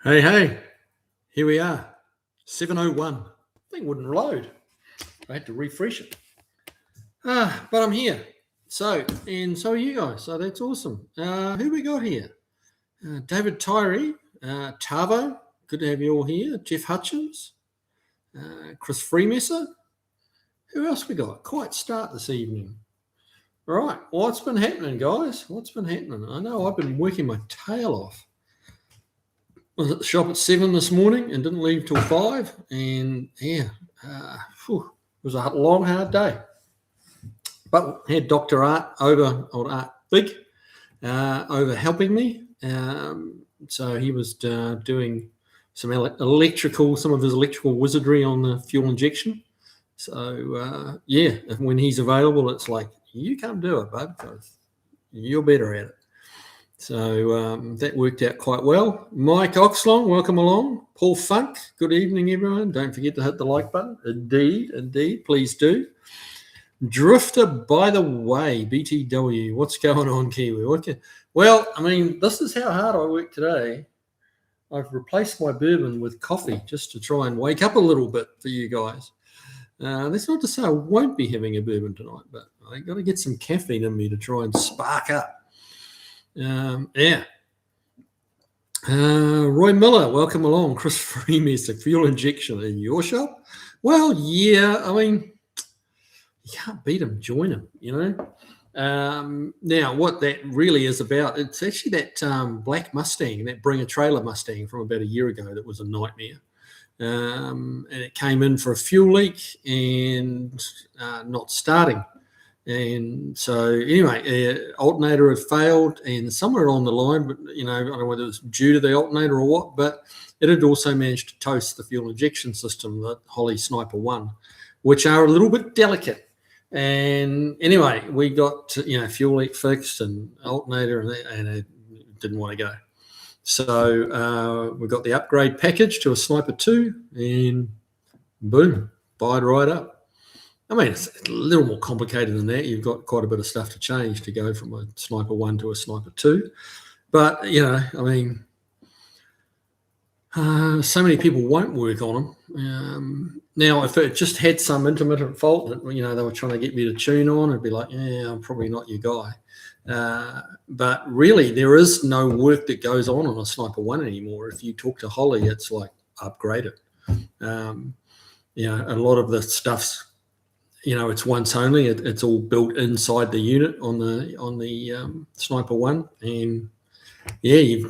Hey, here we are. 7:01. Thing wouldn't load. I had to refresh it. But I'm here. So are you guys. So that's awesome. Who we got here? David Tyree, Tavo. Good to have you all here. Jeff Hutchins, Chris Freemesser. Who else we got? Quite start this evening. All right. What's been happening, guys? What's been happening? I know I've been working my tail off. Was at the shop at 7 this morning and didn't leave till 5. And it was a long, hard day. But had Dr. Art over, old Art Big, over helping me. So he was doing some some of his electrical wizardry on the fuel injection. So, when he's available, it's like, you come do it, bud, because you're better at it. So that worked out quite well. Mike Oxlong, welcome along. Paul Funk, good evening, everyone. Don't forget to hit the like button. Indeed, please do. Drifter, by the way, BTW, what's going on, Kiwi? Well, I mean, this is how hard I work today. I've replaced my bourbon with coffee just to try and wake up a little bit for you guys. That's not to say I won't be having a bourbon tonight, but I got to get some caffeine in me to try and spark up. Roy Miller, welcome along. Chris Freemesser, fuel injection in your shop? Well, yeah, I mean, you can't beat him, join him, you know. Now, what that really is about, it's actually that black Mustang, that Bring a Trailer Mustang from about a year ago that was a nightmare. And it came in for a fuel leak and not starting. And so anyway, alternator had failed and somewhere along the line, but I don't know whether it was due to the alternator or what, but it had also managed to toast the fuel injection system, the Holly Sniper 1, which are a little bit delicate. And anyway, we got fuel leak fixed and alternator and it didn't want to go. So we got the upgrade package to a Sniper 2 and boom, fired right up. I mean, it's a little more complicated than that. You've got quite a bit of stuff to change to go from a Sniper 1 to a Sniper 2. But, so many people won't work on them. Now, if it just had some intermittent fault that, they were trying to get me to tune on, it'd be like, yeah, I'm probably not your guy. But really, there is no work that goes on a Sniper 1 anymore. If you talk to Holly, it's like, upgrade it. A lot of the stuff's, it's once only. It's all built inside the unit on the Sniper 1, and you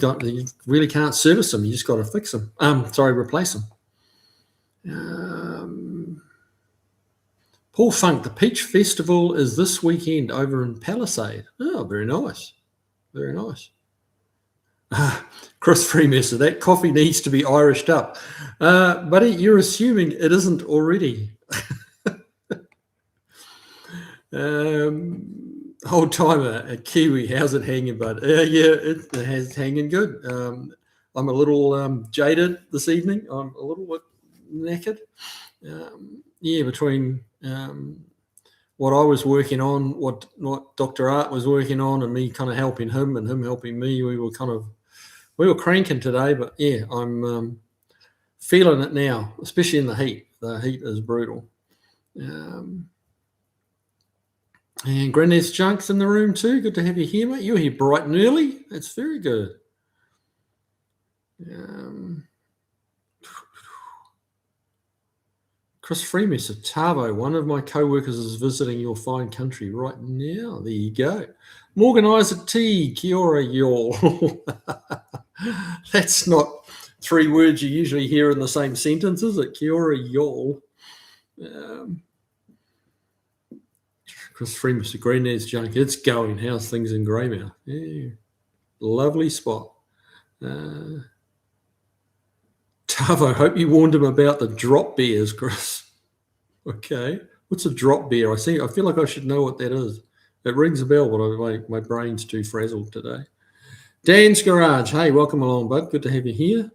really can't service them. You just got to fix them. Replace them. Paul Funk, the Peach Festival is this weekend over in Palisade. Oh, very nice, very nice. Chris Freemesser, that coffee needs to be Irished up, buddy. You're assuming it isn't already. Old timer at Kiwi, how's it hanging, bud? It has hanging good. I'm a little jaded this evening. I'm a little bit knackered. Between what I was working on, what Dr. Art was working on, and me kind of helping him and him helping me, we were cranking today. But I'm feeling it now, especially in the heat. The heat is brutal. And Granddad's Junk's in the room too. Good to have you here, mate. You're here bright and early. That's very good. Chris Freemesser, Tavo, one of my co-workers is visiting your fine country right now. There you go. Morganizer T, kia ora, y'all. That's not 3 words you usually hear in the same sentence, is it? Kia ora, y'all. Chris Freemesser, Granddad's Junk. It's going. How's things in Greymouth? Yeah, lovely spot. Tavo, hope you warned him about the drop beers, Chris. Okay. What's a drop beer? I feel like I should know what that is. It rings a bell, but my brain's too frazzled today. Dan's Garage. Hey, welcome along, bud. Good to have you here.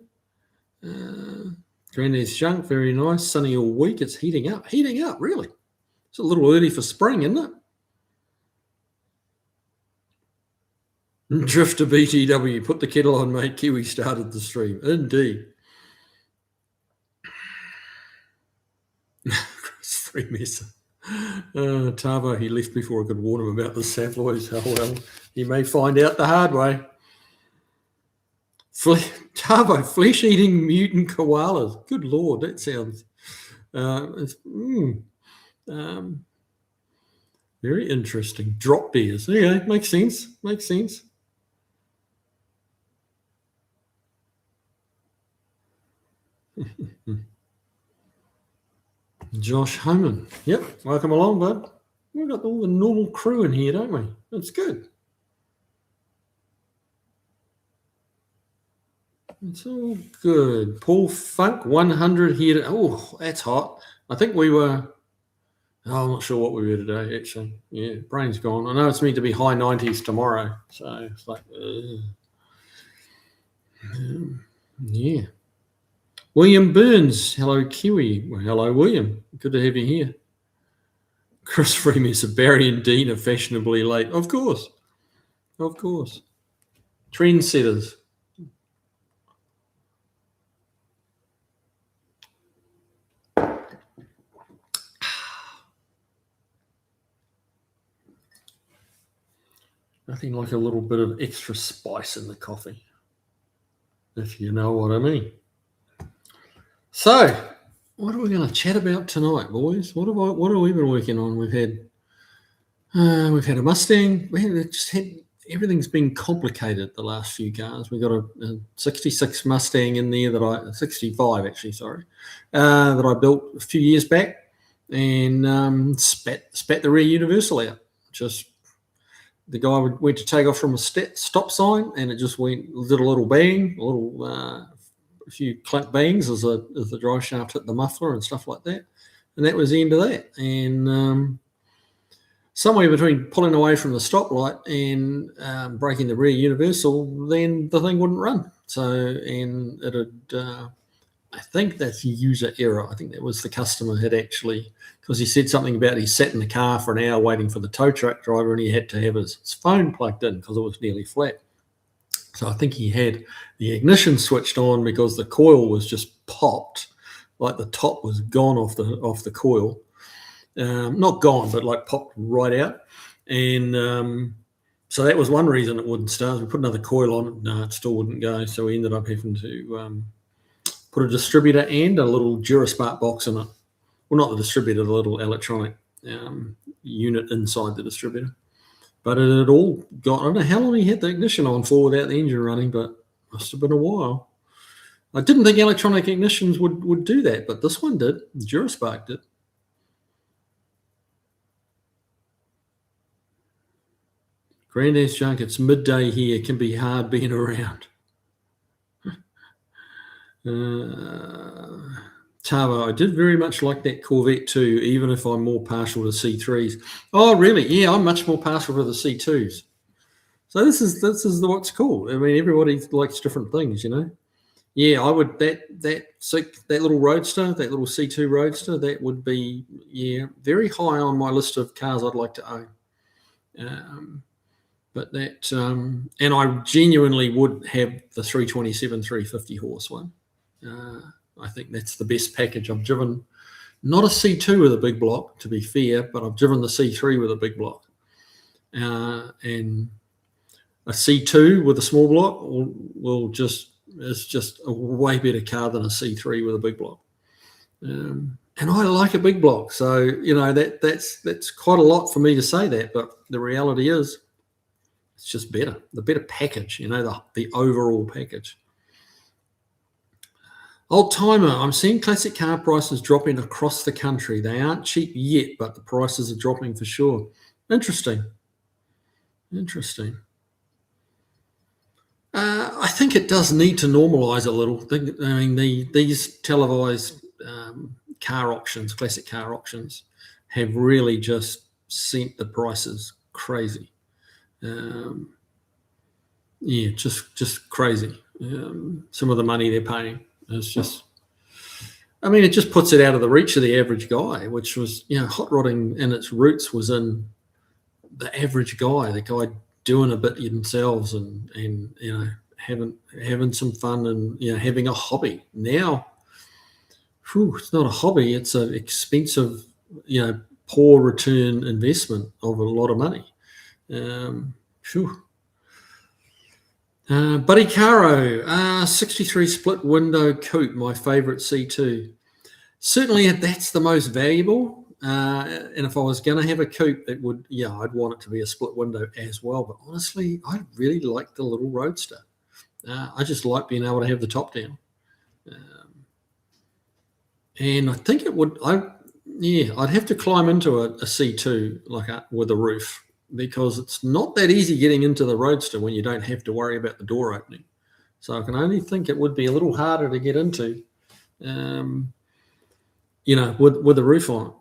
Granddad's Junk. Very nice. Sunny all week. It's heating up. Heating up, really. It's a little early for spring, isn't it? Drifter BTW, put the kettle on, mate. Kiwi started the stream. Indeed. Free mesa. Tavo, he left before I could warn him about the saploids. Oh, well, he may find out the hard way. Tavo, flesh-eating mutant koalas. Good Lord, that sounds... very interesting. Drop bears. Yeah, makes sense. Makes sense. Josh Homan. Yep, welcome along, bud. We've got all the normal crew in here, don't we? That's good. It's all good. Paul Funk, 100 here. Oh, that's hot. I think we were... Oh, I'm not sure what we were today, actually. Yeah, brain's gone. I know it's meant to be high 90s tomorrow. So it's like... yeah. William Burns. Hello, Kiwi. Well, hello, William. Good to have you here. Chris Freeman said Barry and Dean are fashionably late. Of course. Of course. Trendsetters. Nothing like a little bit of extra spice in the coffee, if you know what I mean. So, what are we going to chat about tonight, boys? What have we been working on? We've had a Mustang. Everything's been complicated the last few cars. We got a 66 Mustang in there 65 actually, sorry, that I built a few years back, and spat the rear universal out. Just the guy went to take off from a stop sign, and it just did a little bang, a few clunk bangs as the drive shaft hit the muffler and stuff like that, and that was the end of that. And somewhere between pulling away from the stoplight and breaking the rear universal, then the thing wouldn't run. So, and it had, I think that's user error. I think that was the customer had actually, because he said something about he sat in the car for an hour waiting for the tow truck driver, and he had to have his phone plugged in because it was nearly flat. So I think he had the ignition switched on because the coil was just popped, like the top was gone off the coil. Not gone, but like popped right out. And so that was one reason it wouldn't start. We put another coil on, no, it still wouldn't go. So we ended up having to put a distributor and a little Durasmart box in it. Well, not the distributor, the little electronic unit inside the distributor. But it had all got, I don't know how long he had the ignition on for without the engine running, but must have been a while. I didn't think electronic ignitions would do that, but this one did. Duraspark did. Granddad's junk, it's midday here. It can be hard being around. Tavo, I did very much like that Corvette too, even if I'm more partial to C3s. Oh, really? Yeah, I'm much more partial to the C2s. So this is what's cool. I mean, everybody likes different things, you know. Yeah, I would that little roadster, that little C2 roadster, that would be very high on my list of cars I'd like to own. But that and I genuinely would have the 327 350 horse one. I think that's the best package. I've driven not a C2 with a big block, to be fair, but I've driven the C3 with a big block. And a C2 with a small block is just a way better car than a C3 with a big block. And I like a big block, so you know that's quite a lot for me to say that, but the reality is it's just better. The better package, you know, the overall package. Old timer, I'm seeing classic car prices dropping across the country. They aren't cheap yet, but the prices are dropping for sure. Interesting. I think it does need to normalise a little. I mean, these televised car auctions, classic car auctions, have really just sent the prices crazy. Just crazy. Some of the money they're paying. It's just, I mean, it just puts it out of the reach of the average guy, which was, you know, hot rodding in its roots was in the average guy, the guy doing a bit themselves and having some fun and having a hobby. Now, it's not a hobby; it's an expensive, poor return investment of a lot of money. Phew. Buddy Caro, 63 split window coupe, my favourite C2. Certainly, that's the most valuable. And if I was going to have a coupe, it would, I'd want it to be a split window as well. But honestly, I really like the little Roadster. I just like being able to have the top down. And I think it would, I'd have to climb into a C2 with a roof, because it's not that easy getting into the Roadster when you don't have to worry about the door opening. So I can only think it would be a little harder to get into, with the roof on it.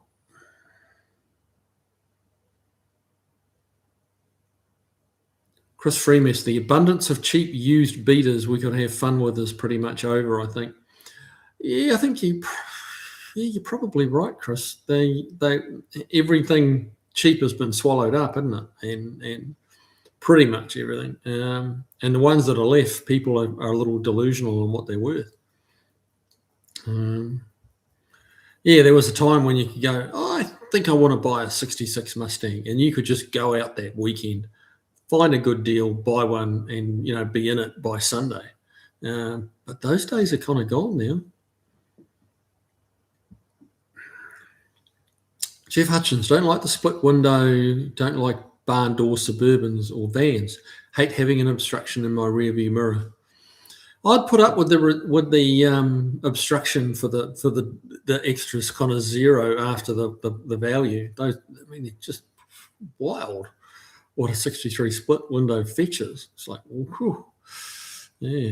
Chris Freemas, the abundance of cheap used beaters we could have fun with is pretty much over, I think. Yeah, I think you're probably right, Chris. Everything cheap has been swallowed up, isn't it? And pretty much everything. And the ones that are left, people are a little delusional on what they're worth. There was a time when you could go, I think I want to buy a 66 Mustang, and you could just go out that weekend, find a good deal, buy one, and be in it by Sunday. But those days are kind of gone now. Jeff Hutchins, don't like the split window, don't like barn door Suburbans or vans. Hate having an obstruction in my rearview mirror. I'd put up with the obstruction for the extras kind of zero after the value. Those, they're just wild. What a 63 split window fetches. It's like, whew. Yeah.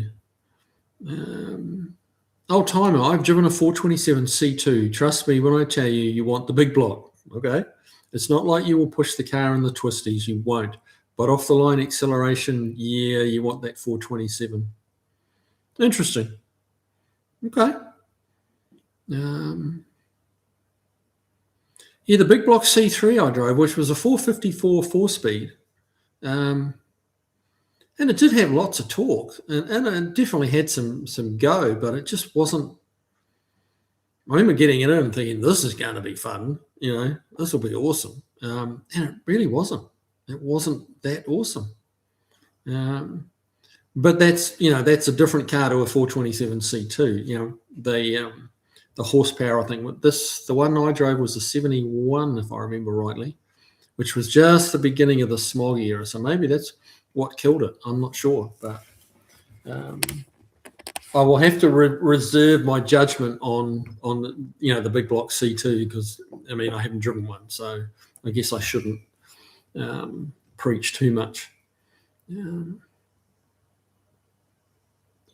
Old timer, I've driven a 427 C2. Trust me when I tell you, you want the big block. Okay. It's not like you will push the car in the twisties. You won't. But off the line acceleration, you want that 427. Interesting. Okay. The big block C3 I drove, which was a 454 4-speed. And it did have lots of torque, and it definitely had some go, but it just wasn't. I remember getting it in and thinking, this is going to be fun, this will be awesome. And it really wasn't. It wasn't that awesome. But that's a different car to a 427 C2. The horsepower, I think, the one I drove was a 71, if I remember rightly, which was just the beginning of the smog era. So maybe that's what killed it. I'm not sure, but I will have to reserve my judgment on the big block C2, because I haven't driven one, so I guess I shouldn't preach too much.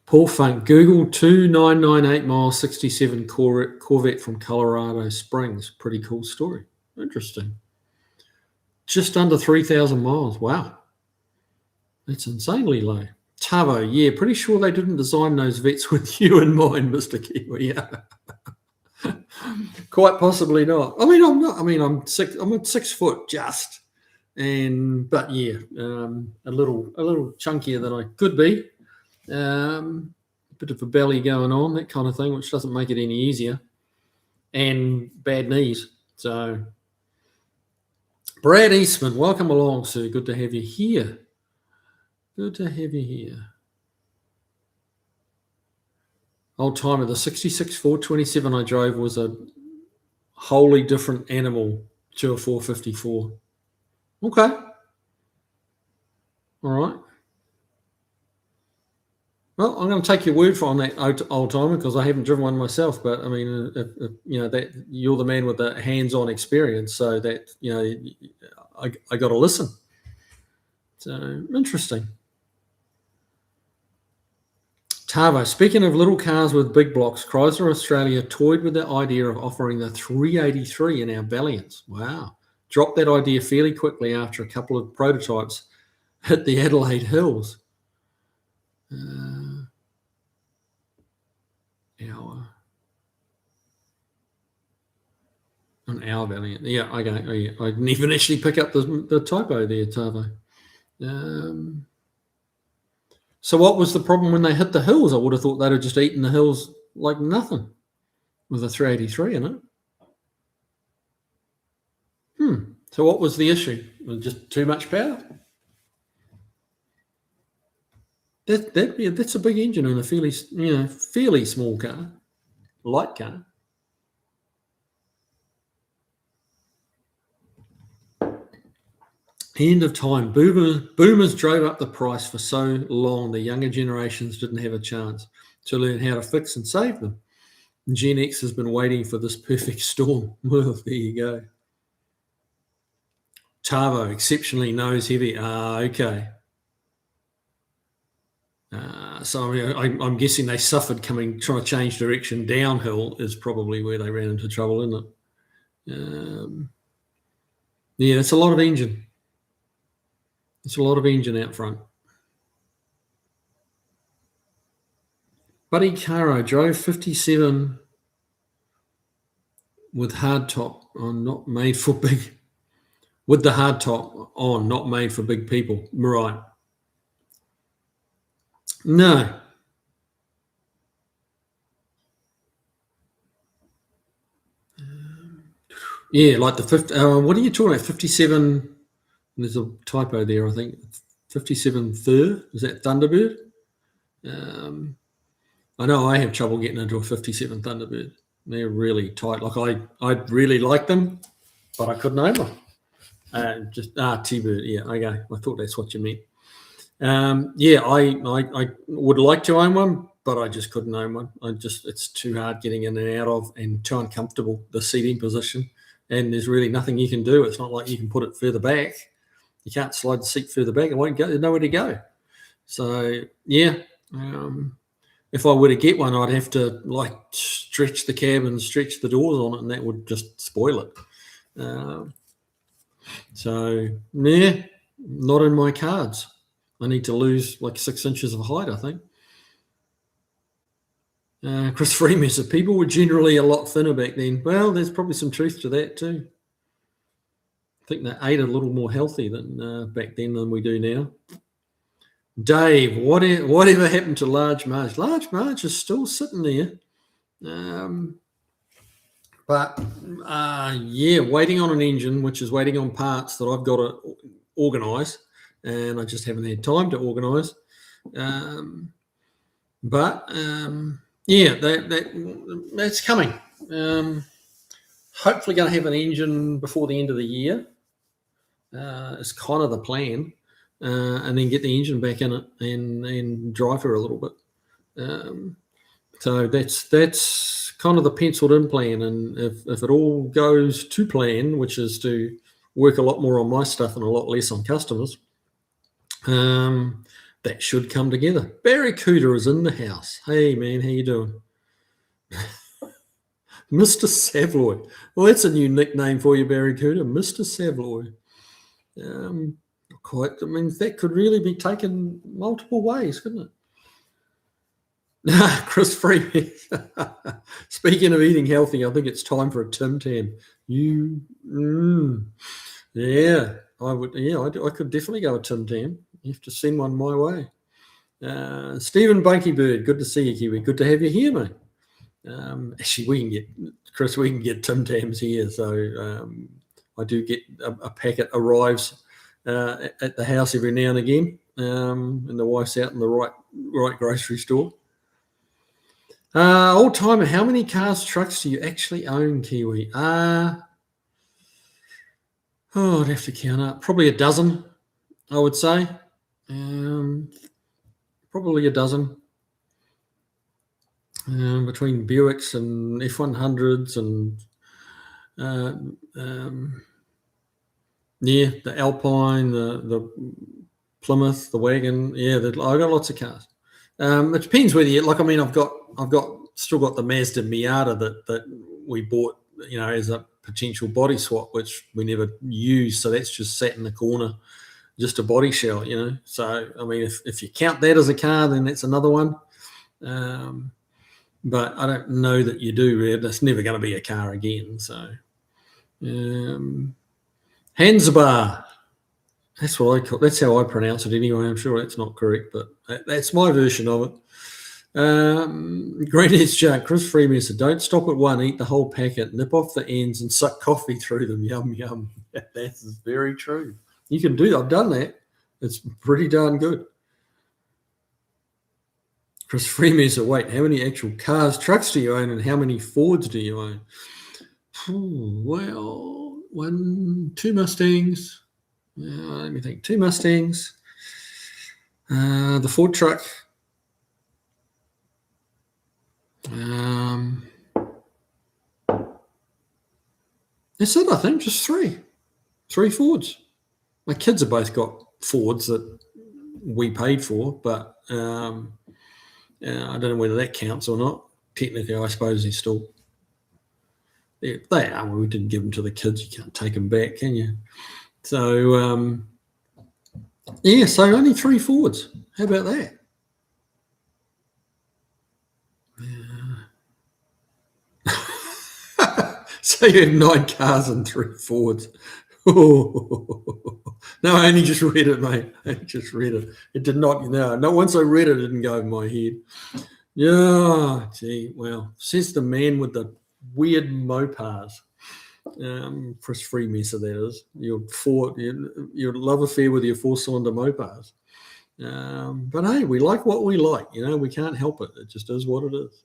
Paul Funk, Google 2998 mile 67 Corvette from Colorado Springs. Pretty cool story. Interesting. Just under 3,000 miles. Wow. That's insanely low. Tavo, pretty sure they didn't design those vets with you in mind, Mr. Kiwi. Yeah. Quite possibly not. I'm not. I'm 6 foot just, but a little chunkier than I could be. Bit of a belly going on, that kind of thing, which doesn't make it any easier, and bad knees. So, Brad Eastman, welcome along, sir. Good to have you here. Good to have you here. Old timer, the 66 427 I drove was a wholly different animal to a 454. Okay. All right. Well, I'm going to take your word on that, old timer, because I haven't driven one myself. But that you're the man with the hands-on experience, so that I got to listen. So interesting. Tavo, speaking of little cars with big blocks, Chrysler Australia toyed with the idea of offering the 383 in our Valiants. Wow. Dropped that idea fairly quickly after a couple of prototypes hit the Adelaide Hills. Our Valiant. Yeah, okay. I didn't even actually pick up the typo there, Tavo. So what was the problem when they hit the hills? I would have thought they'd have just eaten the hills like nothing with a 383 in it. So what was the issue? Was it just too much power? That's a big engine in a fairly small car, light car. End of time. Boomers drove up the price for so long. The younger generations didn't have a chance to learn how to fix and save them. Gen X has been waiting for this perfect storm. Well, there you go. Tavo, exceptionally nose heavy. Okay. So I'm guessing they suffered trying to change direction downhill is probably where they ran into trouble, isn't it? Yeah, it's a lot of engine. It's a lot of engine out front. Buddy Caro drove 57 with hard top on, not made for big. With the hard top on, not made for big people. Right. No. Yeah, like the 50. What are you talking about? 57. There's a typo there, I think. 57 Thur. Is that Thunderbird? I know I have trouble getting into a 57 Thunderbird. They're really tight. Like I really like them, but I couldn't own them. T-Bird. Yeah, okay. I thought that's what you meant. I would like to own one, but I just couldn't own one. It's too hard getting in and out of, and too uncomfortable, the seating position. And there's really nothing you can do. It's not like you can put it further back. You can't slide the seat further back. It won't go. There's nowhere to go. So yeah, if I were to get one, I'd have to like stretch the cab and stretch the doors on it, and that would just spoil it. So yeah, not in my cards. I need to lose like 6 inches of height, I think. Chris Freeman said people were generally a lot thinner back then. Well, there's probably some truth to that too. I think they ate a little more healthy than back then than we do now. Dave, whatever happened to Large Marge? Large Marge is still sitting there. Waiting on an engine, which is waiting on parts that I've got to organise, and I just haven't had time to organise. That's coming. Hopefully going to have an engine before the end of the year. It's kind of the plan. And then get the engine back in it and drive her a little bit. So that's kind of the penciled in plan. And if it all goes to plan, which is to work a lot more on my stuff and a lot less on customers, that should come together. Barracuda is in the house. Hey man, how you doing? Mr. Savoy. Well, that's a new nickname for you, Barracuda, Mr. Savoy. That could really be taken multiple ways, couldn't it? Chris Freeman. Speaking of eating healthy, I think it's time for a Tim Tam. Yeah, I would. Yeah, I could definitely go a Tim Tam. You have to send one my way. Stephen Bunky-Bird, good to see you, Kiwi. Good to have you here, mate. Actually, we can get Tim Tams here. So I do get a packet arrives at the house every now and again, and the wife's out in the right grocery store. Old timer, how many cars, trucks do you actually own, Kiwi? I'd have to count up. Probably a dozen, I would say. Probably a dozen. Between Buicks and F100s and the Alpine, the Plymouth, the wagon. Yeah, I've got lots of cars. It depends whether you like. I mean, I've still got the Mazda Miata that we bought, as a potential body swap, which we never used. So that's just sat in the corner, just a body shell, So I mean, if you count that as a car, then that's another one. But I don't know that you do, Red. That's never going to be a car again. So, Hansabar. That's what I call. That's how I pronounce it anyway. I'm sure that's not correct, but that's my version of it. Granddad's jar. Chris Freeman said, "Don't stop at one. Eat the whole packet. Nip off the ends and suck coffee through them. Yum yum." That is very true. You can do that. I've done that. It's pretty darn good. Chris Freeman said, "Wait, how many actual cars, trucks do you own, and how many Fords do you own?" Well, two Mustangs. Let me think. Two Mustangs. The Ford truck. That's it, I think. Just three. Three Fords. My kids have both got Fords that we paid for, but I don't know whether that counts or not. Technically, I suppose they're still. They are. We didn't give them to the kids. You can't take them back, can you? So, yeah, so only three Fords. How about that? So you had 9 cars and 3 Fords. No, I only just read it, mate. I just read it. It did not, not once I read it, it didn't go in my head. Yeah, gee, well, says the man with the weird Mopars. Chris Freemesser, that is. Your love affair with your 4-cylinder Mopars. But hey, we like what we like. We can't help it. It just is what it is.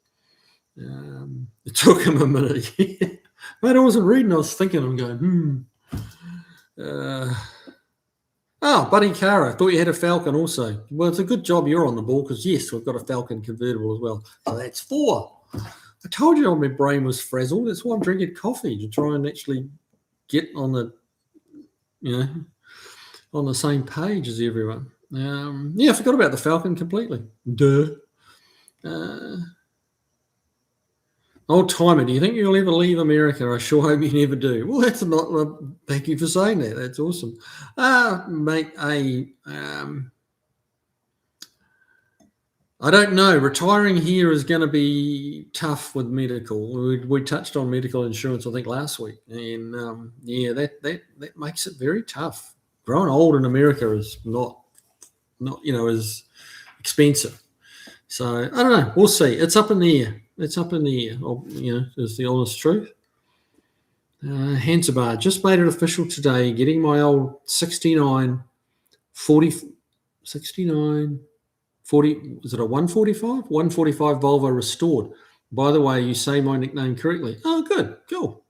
It took him a minute. Mate, I wasn't reading. I was thinking. I'm going, Buddy Cara, I thought you had a Falcon also. Well, it's a good job you're on the ball because, yes, we've got a Falcon convertible as well. So that's 4. I told you my brain was frazzled. That's why I'm drinking coffee, to try and actually get on the same page as everyone. I forgot about the Falcon completely. Duh. Old timer, do you think you'll ever leave America? I sure hope you never do. Well, that's not. Thank you for saying that. That's awesome, mate. I don't know. Retiring here is going to be tough with medical. We touched on medical insurance, I think, last week, and that makes it very tough. Growing old in America is not as expensive. So I don't know. We'll see. It's up in the air. It's up in the air. Is the honest truth. Hansabar just made it official today. Getting my old 69, 40, 69, 40. Was it a 145? 145 Volvo restored. By the way, you say my nickname correctly. Oh, good. Cool.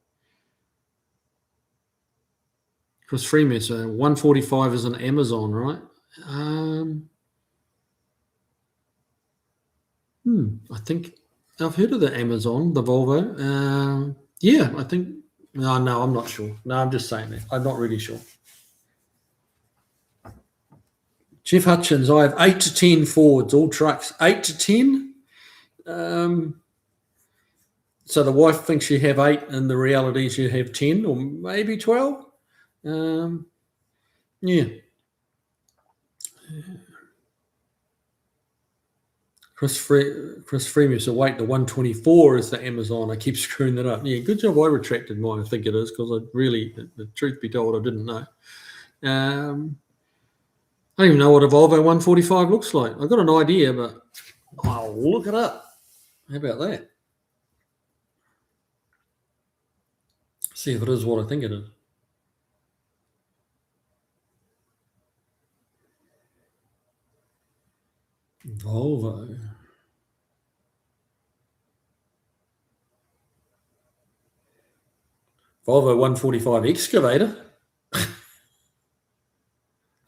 Chris Freeman, so 145 is an Amazon, right? I think I've heard of the Amazon, the Volvo. I think. No, I'm not sure. No, I'm just saying that. I'm not really sure. Jeff Hutchins, I have 8 to 10 Fords, all trucks. 8 to 10. So the wife thinks you have 8, and the reality is you have 10 or maybe 12. Chris Freeman, so wait, the 124 is the Amazon. I keep screwing that up. Yeah, good job I retracted mine, I think it is, because the truth be told, I didn't know. I don't even know what a Volvo 145 looks like. I've got an idea, but I'll look it up. How about that? See if it is what I think it is. Volvo 145 excavator.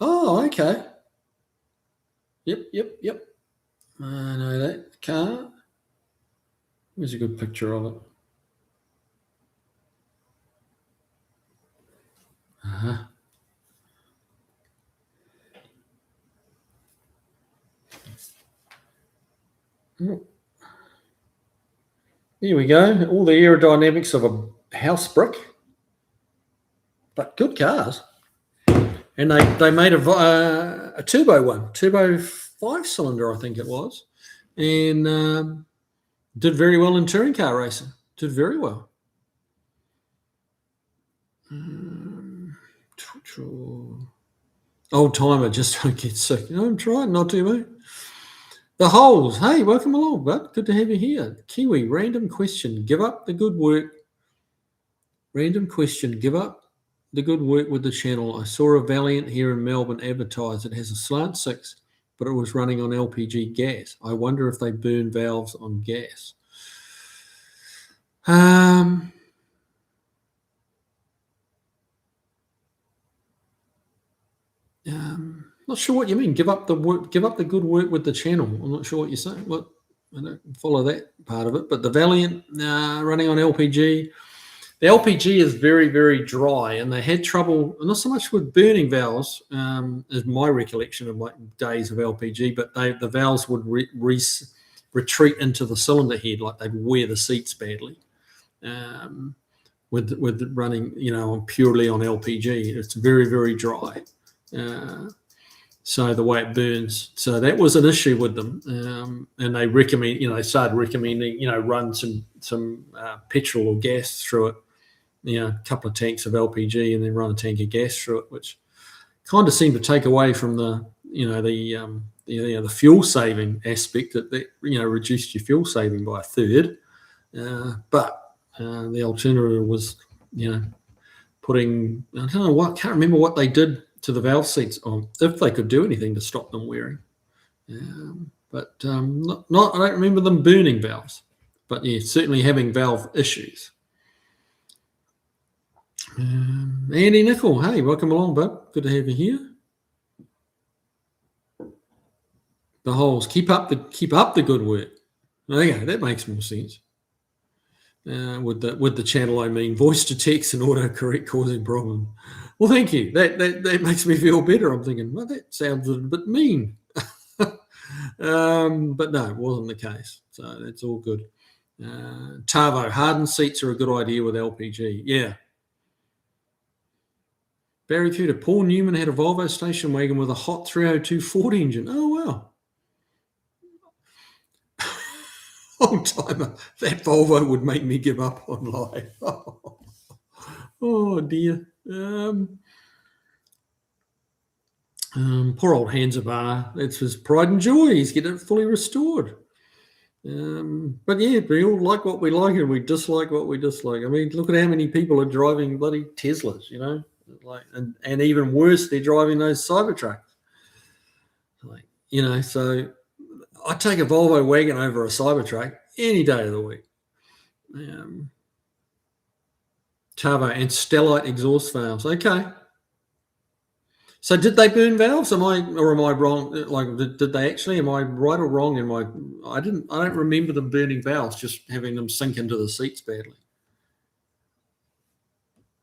Oh, okay. Yep. I know that car. Here's a good picture of it. Here we go. All the aerodynamics of a house brick, but good cars. And they made a turbo one, turbo 5-cylinder, I think it was, and did very well in touring car racing. Did very well. Old timer, just don't get sick. I'm trying not to, mate. The holes. Hey, welcome along, bud. Good to have you here. Kiwi, random question. Give up the good work. Random question. Give up the good work with the channel. I saw a Valiant here in Melbourne advertised. It has a slant 6, but it was running on LPG gas. I wonder if they burn valves on gas. Not sure what you mean. Give up the work. Give up the good work with the channel. I'm not sure what you're saying. What I don't follow that part of it. But the Valiant running on LPG. The LPG is very, very dry, and they had trouble not so much with burning valves, is my recollection of my days of LPG, but the valves would retreat into the cylinder head, like they'd wear the seats badly. With running, purely on LPG, it's very, very dry. So the way it burns, so that was an issue with them, and they recommend, they started recommending, run some petrol or gas through it, a couple of tanks of LPG, and then run a tank of gas through it, which kind of seemed to take away from the fuel saving aspect. That reduced your fuel saving by a third, but the alternative was putting, I don't know what, can't remember what they did to the valve seats on, if they could do anything to stop them wearing. But not I don't remember them burning valves, but yeah, certainly having valve issues. Andy Nickel, hey, welcome along, bud. Good to have you here. The holes, keep up the good work. Okay, that makes more sense. With the channel, I mean, voice to text and autocorrect causing problems. Well, thank you. That makes me feel better. I'm thinking, well, that sounds a bit mean. But no, it wasn't the case. So that's all good. Tavo, hardened seats are a good idea with LPG. Yeah. Barry Tudor, Paul Newman had a Volvo station wagon with a hot 302 Ford engine. Oh, wow. Old timer. That Volvo would make me give up on life. Oh dear. Poor old Hansabar. That's his pride and joy. He's getting it fully restored. But yeah, we all like what we like and we dislike what we dislike. I mean, look at how many people are driving bloody Teslas, and even worse, they're driving those Cybertrucks. So I take a Volvo wagon over a Cybertruck any day of the week. Tavo and Stellite exhaust valves. Okay. So did they burn valves? Am I wrong? Like, did they actually? Am I right or wrong in my? I don't remember them burning valves, just having them sink into the seats badly.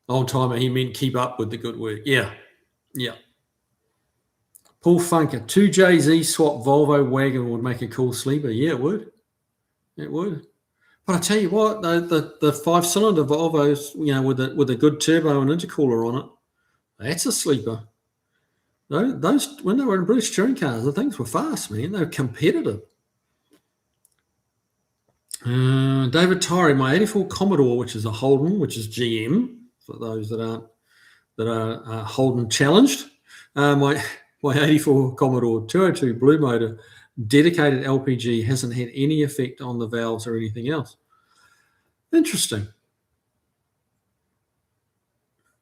Old timer, he meant keep up with the good work. Yeah. Paul Funker, 2JZ swap Volvo wagon would make a cool sleeper. Yeah, it would. It would. But I tell you what, the 5-cylinder Volvos, with a good turbo and intercooler on it, that's a sleeper. Those when they were in British touring cars, the things were fast, man. They were competitive. David Tyree, my 84 Commodore, which is a Holden, which is GM, for those that are Holden challenged. My 84 Commodore 202 Blue Motor dedicated LPG hasn't had any effect on the valves or anything else. Interesting.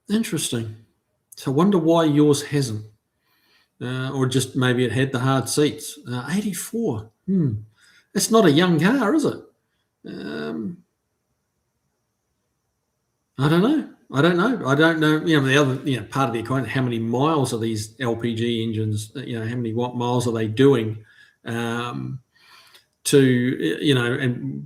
So I wonder why yours hasn't. Or just maybe it had the hard seats. 84. That's not a young car, is it? I don't know. I don't know. The other part of the equation, how many miles are these LPG engines? How many miles are they doing? And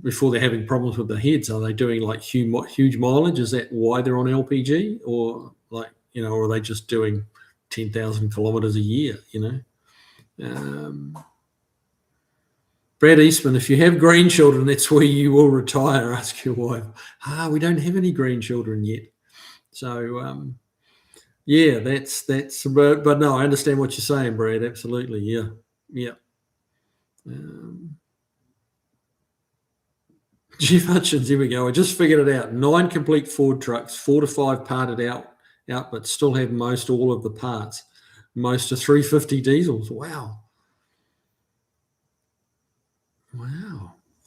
before they're having problems with the heads, are they doing like huge mileage? Is that why they're on LPG, or or are they just doing 10,000 kilometers a year? Brad Eastman, if you have grandchildren, that's where you will retire. Ask your wife. We don't have any grandchildren yet. So, that's. But no, I understand what you're saying, Brad. Absolutely, yeah. Jeff Hutchins, here we go. I just figured it out. 9 complete Ford trucks, 4 to 5 parted out, but still have most all of the parts. Most are 350 diesels. Wow.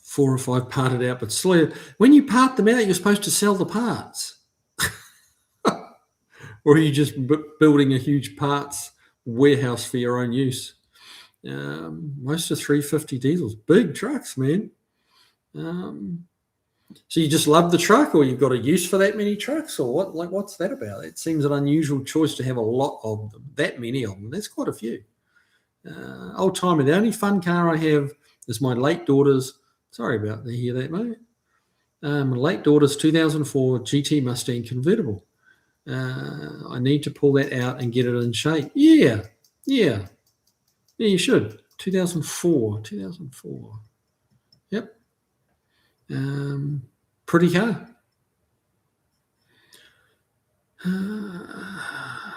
4 or 5 parted out, but still, when you part them out, you're supposed to sell the parts. Or are you just building a huge parts warehouse for your own use? Most are 350 diesels. Big trucks, man. So you just love the truck, or you've got a use for that many trucks, or what? Like, what's that about? It seems an unusual choice to have a lot of them, that many of them. That's quite a few. Old timer. The only fun car I have is my late daughter's. Sorry about to hear that, mate. My late daughter's 2004 GT Mustang convertible. I need to pull that out and get it in shape. Yeah, you should. 2004. Yep. Pretty car.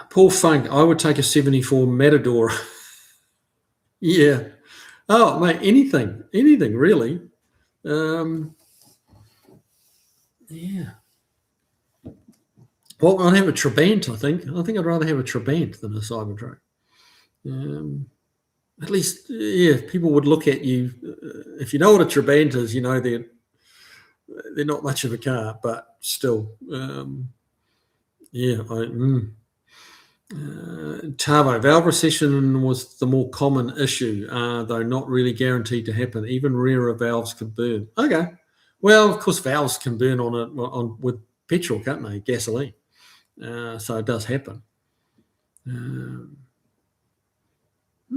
Paul Funk, I would take a 74 Matador. Yeah. Oh, mate, anything really. Yeah. Well, I'd have a Trabant, I think. I'd rather have a Trabant than a Cybertruck. At least, yeah, people would look at you. If you know what a Trabant is, you know they're not much of a car, but still, yeah. Tavo, valve recession was the more common issue, though not really guaranteed to happen. Even rarer valves could burn. Okay, well, of course, valves can burn on with petrol, can't they? Gasoline, so it does happen.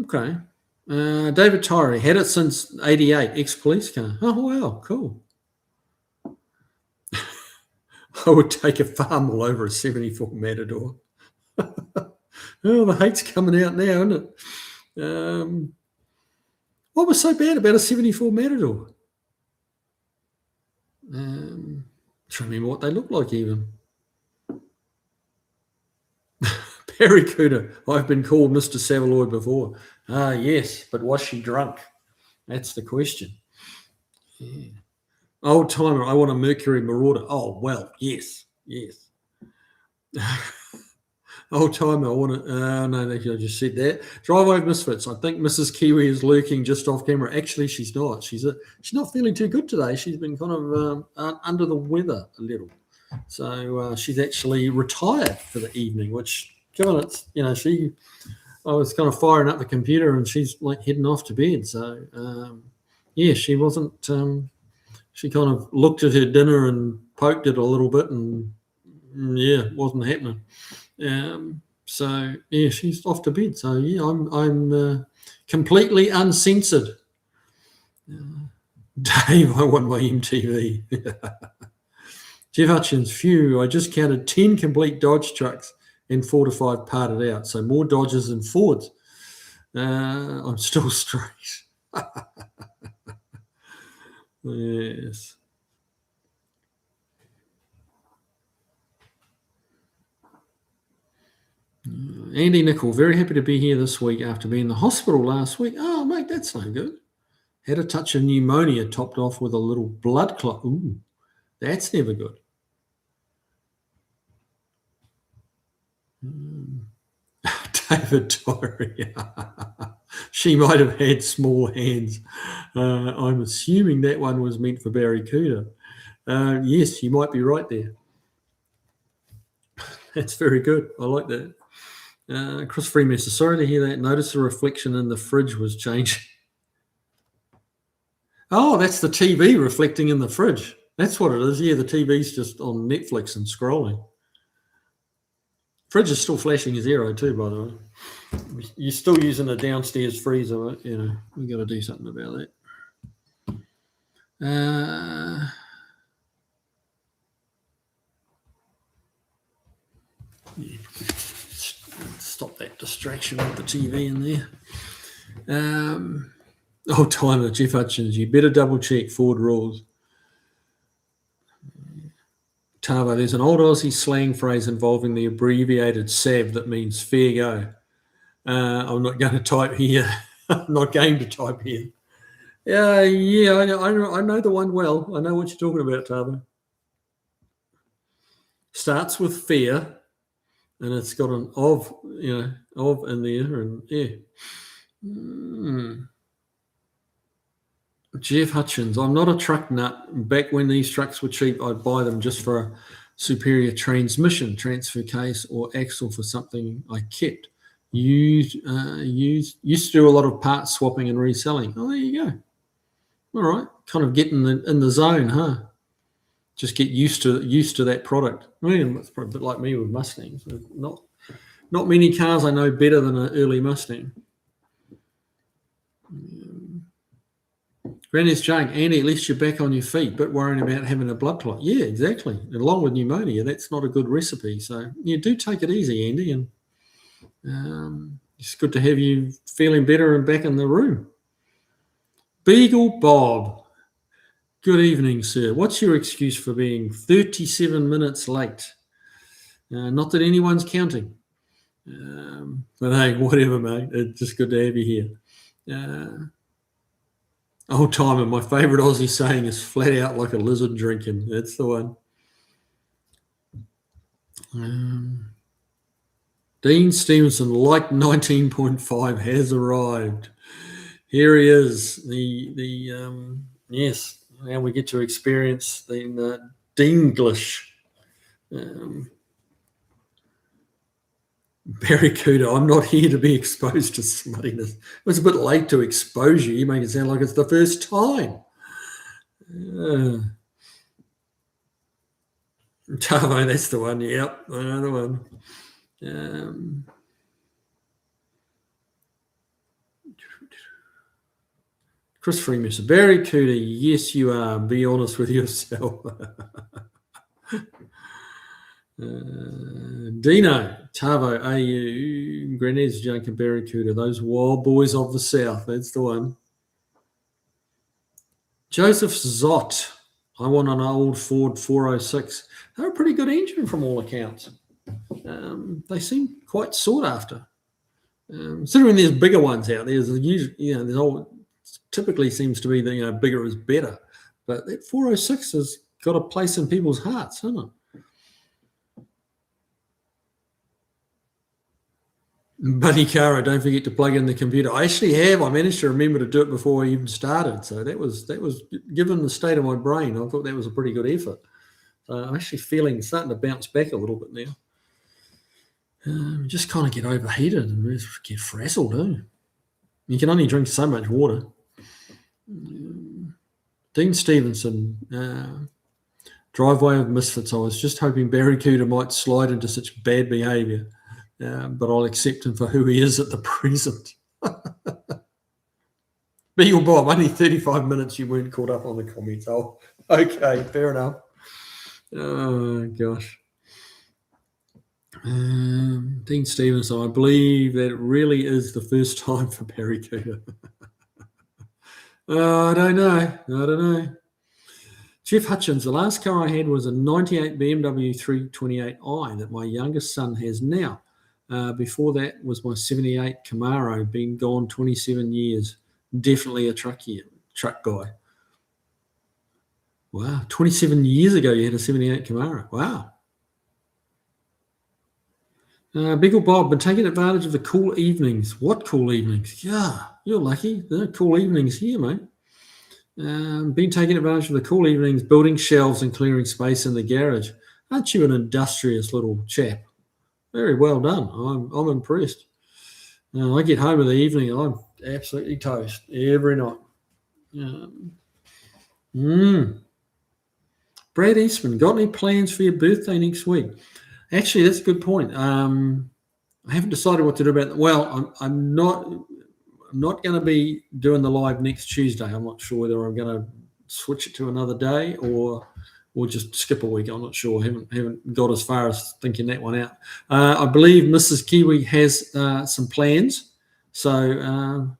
Okay, David Tyree had it since '88, ex-police car. Oh wow, cool. I would take a Farmall over a 74 Matador. Oh, the hate's coming out now, isn't it? What was so bad about a 74 Matador? Trying to remember what they look like even. Barracuda. I've been called Mr. Savaloy before. Yes, but was she drunk? That's the question. Yeah. Old timer, I want a Mercury Marauder. Oh, well, yes. Old timer, I want to. No, I just said that. Drive Away Misfits. I think Mrs. Kiwi is lurking just off camera. Actually, she's not. She's not feeling too good today. She's been kind of under the weather a little. So she's actually retired for the evening, which, given it's, I was kind of firing up the computer and she's like heading off to bed. So, yeah, she wasn't. She kind of looked at her dinner and poked it a little bit and, yeah, it wasn't happening. So yeah, she's off to bed. So yeah, I'm completely uncensored. Dave, I want my MTV. Jeff Hutchins, phew, I just counted 10 complete Dodge trucks and 4 to 5 parted out. So more Dodges than Fords. I'm still straight. Yes. Andy Nickel, very happy to be here this week after being in the hospital last week. Oh, mate, that's no good. Had a touch of pneumonia topped off with a little blood clot. Ooh, that's never good. David Torrey. She might have had small hands. I'm assuming that one was meant for Barracuda. Yes, you might be right there. That's very good. I like that. Chris Freemaster, sorry to hear that. Notice the reflection in the fridge was changing. Oh, that's the TV reflecting in the fridge. That's what it is. Yeah, the TV's just on Netflix and scrolling. Fridge is still flashing a 0 too, by the way. You're still using a downstairs freezer, right? We've got to do something about that. Yeah. Stop that distraction with the TV in there. Old timer, Jeff Hutchins, you better double check Ford rules. Tavo, there's an old Aussie slang phrase involving the abbreviated SAV that means fair go. I'm not going to type here. I'm not going to type here. Yeah, I know the one well. I know what you're talking about, Tavo. Starts with fair and it's got an of in there, and yeah. Jeff Hutchins, I'm not a truck nut. Back when these trucks were cheap, I'd buy them just for a superior transmission, transfer case, or axle for something I kept. Used to do a lot of part swapping and reselling. Oh, there you go. All right, kind of getting in the zone, huh? Just get used to that product. I mean, it's probably a bit like me with Mustangs. Not many cars I know better than an early Mustang. Granny's junk, Andy, at least you're back on your feet, but worrying about having a blood clot. Yeah, exactly. Along with pneumonia, that's not a good recipe. So, yeah, do take it easy, Andy. And it's good to have you feeling better and back in the room. Beagle Bob, good evening, sir. What's your excuse for being 37 minutes late? Not that anyone's counting. But hey, whatever, mate. It's just good to have you here. Old timer, my favourite Aussie saying is flat out like a lizard drinking. That's the one. Dean Stevenson, like 19.5, has arrived. Here he is. Yes, now we get to experience the Deanglish. Barracuda, I'm not here to be exposed to smuttiness. It was a bit late to expose you. You make it sound like it's the first time. Tavo, that's the one. Yep, another one. Chris Freeman, Barracuda, yes, you are. Be honest with yourself. Dino, Tavo, AU, Grenades, Jacob, Barracuda, those wild boys of the South. That's the one. Joseph Zott, I want an old Ford 406. They're a pretty good engine from all accounts. They seem quite sought after. Considering there's bigger ones out there, typically seems to be that bigger is better. But that 406 has got a place in people's hearts, hasn't it? Buddy Cara, don't forget to plug in the computer. I actually have. I managed to remember to do it before I even started. So that was given the state of my brain, I thought that was a pretty good effort. So I'm actually starting to bounce back a little bit now. Just kind of get overheated and get frazzled, You can only drink so much water. Dean Stevenson, driveway of misfits. I was just hoping Barracuda might slide into such bad behaviour. But I'll accept him for who he is at the present. Beagle Bob, only 35 minutes you weren't caught up on the comments. Oh, okay, fair enough. Oh, gosh. Dean Stevenson, I believe that it really is the first time for Barracuda. I don't know. Jeff Hutchins, the last car I had was a 98 BMW 328i that my youngest son has now. Before that was my 78 Camaro, been gone 27 years. Definitely a truck guy. Wow, 27 years ago you had a 78 Camaro. Wow. Beagle Bob, been taking advantage of the cool evenings. What cool evenings? Yeah, you're lucky. There are cool evenings here, mate. Been taking advantage of the cool evenings, building shelves and clearing space in the garage. Aren't you an industrious little chap? Very well done. I'm impressed. I get home in the evening and I'm absolutely toast every night. Brad Eastman, got any plans for your birthday next week? Actually, that's a good point. I haven't decided what to do about that. Well, I'm not going to be doing the live next Tuesday. I'm not sure whether I'm going to switch it to another day or just skip a week. I'm not sure. Haven't got as far as thinking that one out. I believe Mrs. Kiwi has some plans, so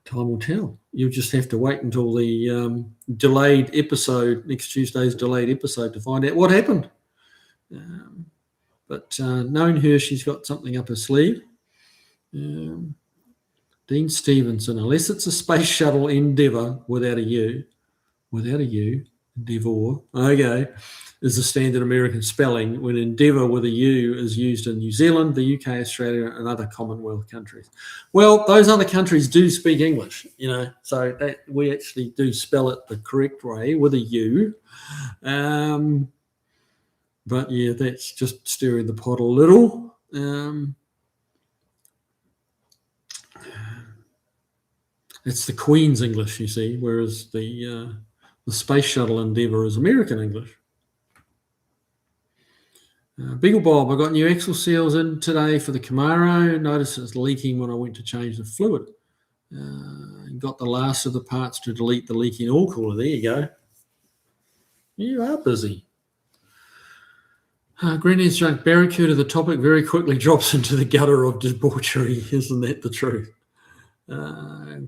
time will tell. You'll just have to wait until the delayed episode, next Tuesday's delayed episode, to find out what happened. But knowing her, she's got something up her sleeve. Dean Stevenson, unless it's a space shuttle endeavour without a U, Endeavour. Okay. Is the standard American spelling when endeavour with a U is used in New Zealand, the UK, Australia, and other Commonwealth countries. Well, those other countries do speak English, so that we actually do spell it the correct way with a U. But yeah, that's just stirring the pot a little. It's the Queen's English, you see, whereas the Space Shuttle Endeavour is American English. Beagle Bob, I got new axle seals in today for the Camaro. Noticed it's leaking when I went to change the fluid. Got the last of the parts to delete the leaking oil cooler. There you go. You are busy. Granny's drunk barracuda of the topic very quickly drops into the gutter of debauchery. Isn't that the truth?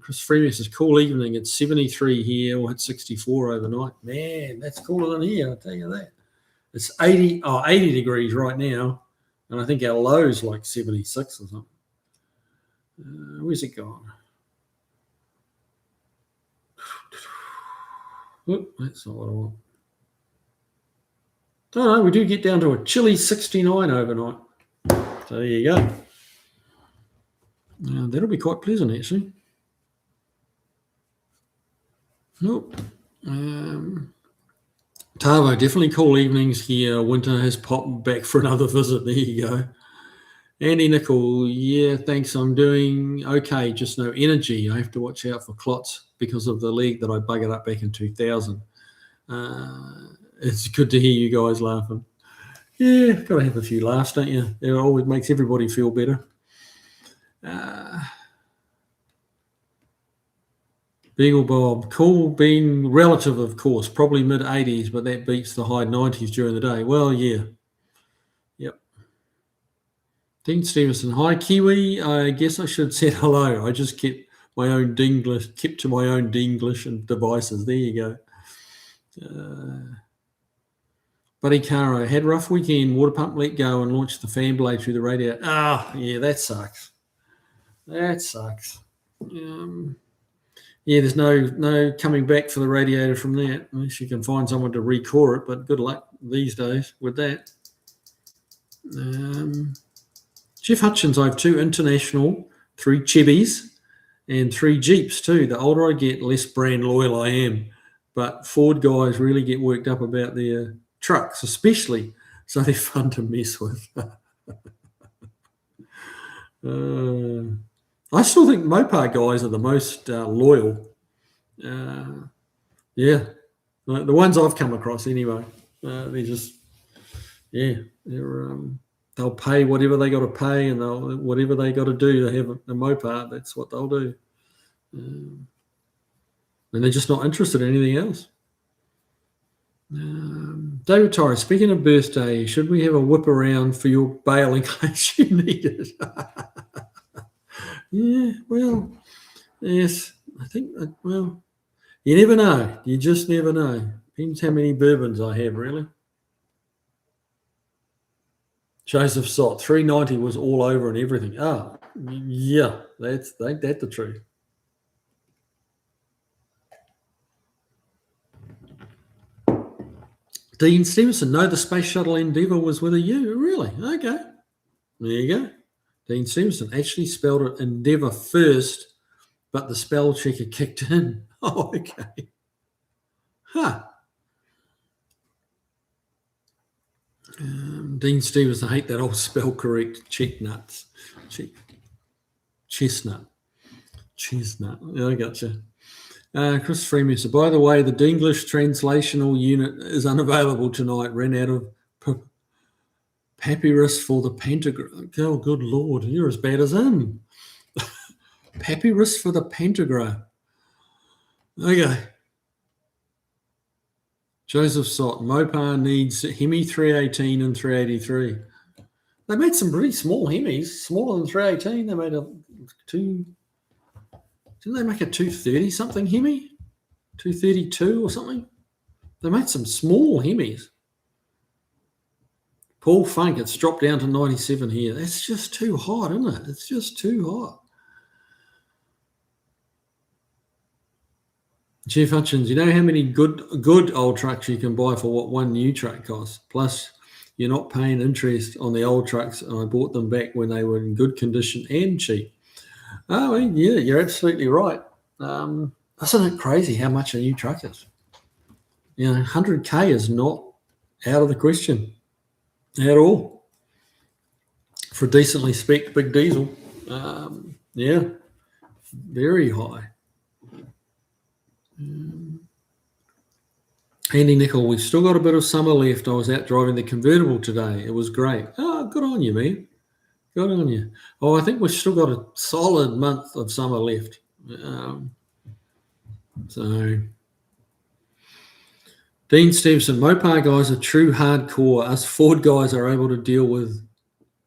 Chris Freeman says, cool evening. It's 73 here. We'll hit 64 overnight. Man, that's cooler than here, I'll tell you that. It's 80 degrees right now, and I think our low's like 76 or something. Where's it gone? Oop, that's not what I want. Oh no, we do get down to a chilly 69 overnight. So there you go. That'll be quite pleasant, actually. Nope. Tavo, definitely cool evenings here. Winter has popped back for another visit. There you go. Andy Nickel, yeah, thanks. I'm doing okay. Just no energy. I have to watch out for clots because of the leg that I buggered up back in 2000. It's good to hear you guys laughing. Yeah, got to have a few laughs, don't you? It always makes everybody feel better. Beagle Bob, cool being relative, of course, probably mid-80s, but that beats the high 90s during the day. Well, yeah. Yep. Dean Stevenson, hi, Kiwi. I guess I should have said hello. I just kept to my own Dinglish and devices. There you go. Buddy Caro, had a rough weekend. Water pump let go and launched the fan blade through the radiator. Yeah, that sucks. That sucks. Yeah, there's no coming back for the radiator from that, unless you can find someone to recore it, but good luck these days with that. Jeff Hutchins, I have 2 International, 3 Chevys, and 3 Jeeps too. The older I get, less brand loyal I am. But Ford guys really get worked up about their trucks, especially, so they're fun to mess with. I still think Mopar guys are the most loyal. Yeah, the ones I've come across anyway. They're just, they'll pay whatever they got to pay, and whatever they got to do to have a Mopar, that's what they'll do. And they're just not interested in anything else. David Torres, speaking of birthday, should we have a whip around for your bail in case you need it? Yeah, well, yes, I think, well, you never know. You just never know. Depends how many bourbons I have, really. Joseph Sott, 390 was all over and everything. Oh, yeah, that's the truth. Dean Stevenson, no, the Space Shuttle Endeavour was with a U. Really? Okay. There you go. Dean Stevenson actually spelled it Endeavour first, but the spell checker kicked in. Oh, okay. Huh. Dean Stevenson, I hate that old spell correct. Chestnut. Chestnut. Yeah, I gotcha. Chris Freeman said, by the way, the Dinglish translational unit is unavailable tonight. Ran out of papyrus for the pentagram. Oh, good Lord, you're as bad as him. Papyrus for the pentagram. Okay. Joseph Sott, Mopar needs Hemi 318 and 383. They made some pretty small Hemis, smaller than 318. They made didn't they make a 230 something Hemi? 232 or something? They made some small Hemis. Paul Funk, it's dropped down to 97 here. That's just too hot, isn't it? It's just too hot. Jeff Hutchins, you know how many good old trucks you can buy for what one new truck costs? Plus, you're not paying interest on the old trucks, and I bought them back when they were in good condition and cheap. Oh, yeah, you're absolutely right. Isn't it crazy how much a new truck is? 100K is not out of the question at all for a decently spec'd big diesel. Yeah, very high. Andy Nickel, we've still got a bit of summer left. I was out driving the convertible today. It was great. Oh, good on you, man. Good on you. Oh, I think we've still got a solid month of summer left. So, Dean Stevenson, Mopar guys are true hardcore. Us Ford guys are able to deal with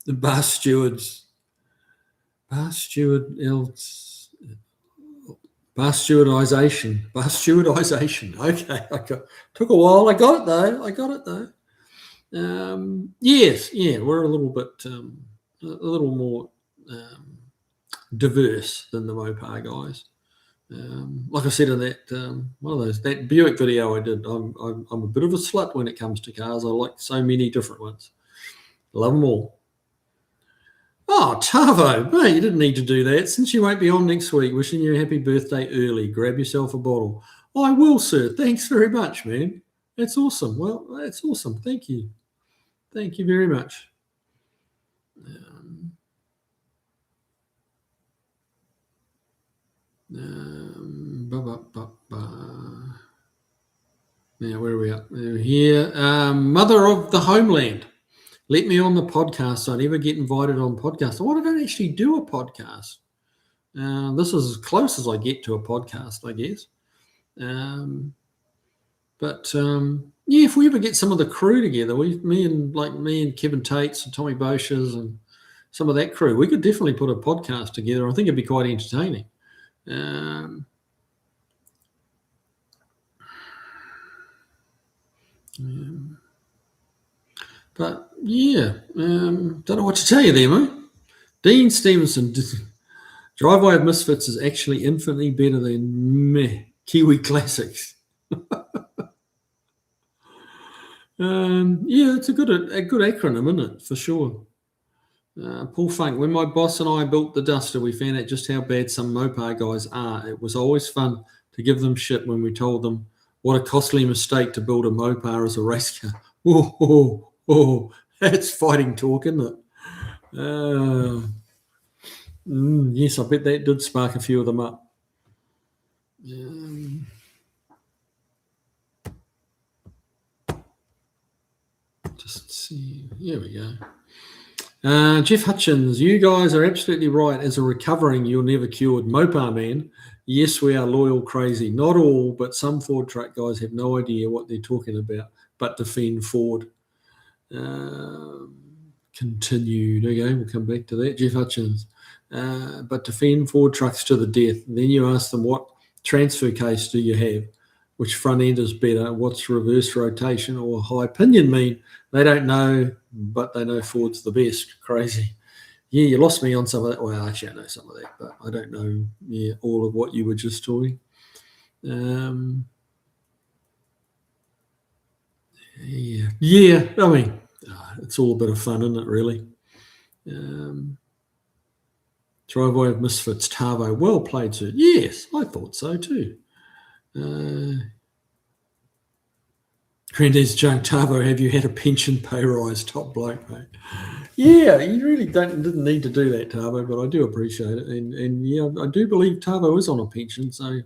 the bus stewards. Bus stewardization. Okay. Took a while. I got it though. Yes, yeah, we're a little bit, a little more diverse than the Mopar guys. Like I said in that that Buick video I did, I'm a bit of a slut when it comes to cars. I like so many different ones. Love them all. Oh, Tavo, mate, you didn't need to do that. Since you won't be on next week, wishing you a happy birthday early. Grab yourself a bottle. I will, sir. Thanks very much, man. That's awesome. Well, that's awesome. Thank you. Thank you very much. Now, where are we at? We're here. Mother of the Homeland. Let me on the podcast so I never get invited on podcasts. I don't actually do a podcast. This is as close as I get to a podcast, I guess. Yeah, if we ever get some of the crew together, me and Kevin Tates and Tommy Boschers and some of that crew, we could definitely put a podcast together. I think it'd be quite entertaining. But yeah, don't know what to tell you there, mate. Dean Stevenson, Driveway of Misfits is actually infinitely better than Kiwi Classics. Yeah, it's a good acronym, isn't it? For sure. Paul Funk, when my boss and I built the Duster, we found out just how bad some Mopar guys are. It was always fun to give them shit when we told them what a costly mistake to build a Mopar as a race car. Oh, that's fighting talk, isn't it? Yes, I bet that did spark a few of them up. Just see. Here we go. Jeff Hutchins, you guys are absolutely right. As a recovering, you're never cured. Mopar man, yes, we are loyal crazy. Not all, but some Ford truck guys have no idea what they're talking about, but defend Ford. Continued. Okay, we'll come back to that. Jeff Hutchins. But defend Ford trucks to the death. And then you ask them, what transfer case do you have? Which front end is better? What's reverse rotation or high pinion mean? They don't know, but they know Ford's the best. Crazy. Yeah, you lost me on some of that. Well, actually, I know some of that, but I don't know all of what you were just talking. Yeah, I mean, it's all a bit of fun, isn't it, really? Driveway of Misfits, Tavo. Well played, sir. Yes, I thought so too. Granddad's joke, Tavo, have you had a pension pay rise? Top bloke, mate. Yeah, you really didn't need to do that, Tavo, but I do appreciate it. And yeah, I do believe Tavo is on a pension, so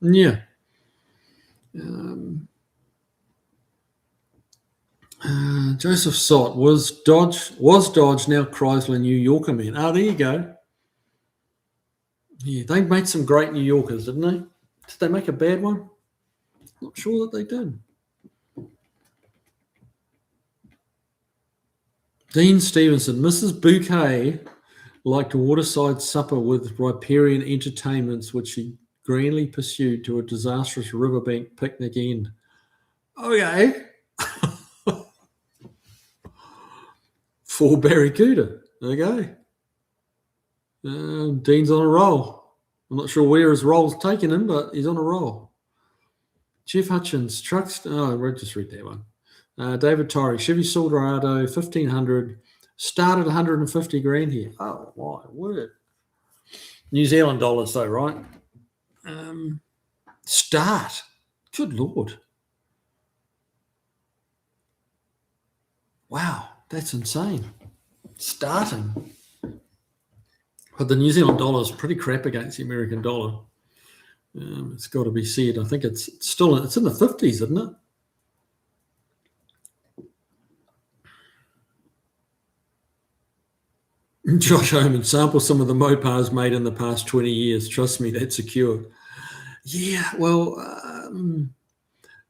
yeah. Joseph Sott, was Dodge now Chrysler New Yorker, man? Oh, there you go. Yeah, they made some great New Yorkers, didn't they? Did they make a bad one? Not sure that they did. Dean Stevenson, Mrs. Bouquet liked a waterside supper with riparian entertainments, which she grandly pursued to a disastrous riverbank picnic end. Okay. For Barracuda. Okay. Dean's on a roll. I'm not sure where his roll's taken him, but he's on a roll. Jeff Hutchins, trucks. Oh, I'll just read that one. David Torrey, Chevy Silverado, 1500, started 150 grand here. Oh, my word. New Zealand dollars, though, right? Start. Good Lord. Wow, that's insane. Starting. But the New Zealand dollar is pretty crap against the American dollar. It's got to be said. I think it's in the 50s, isn't it? Josh Oman, sample some of the Mopars made in the past 20 years. Trust me, that's secure. Yeah, well,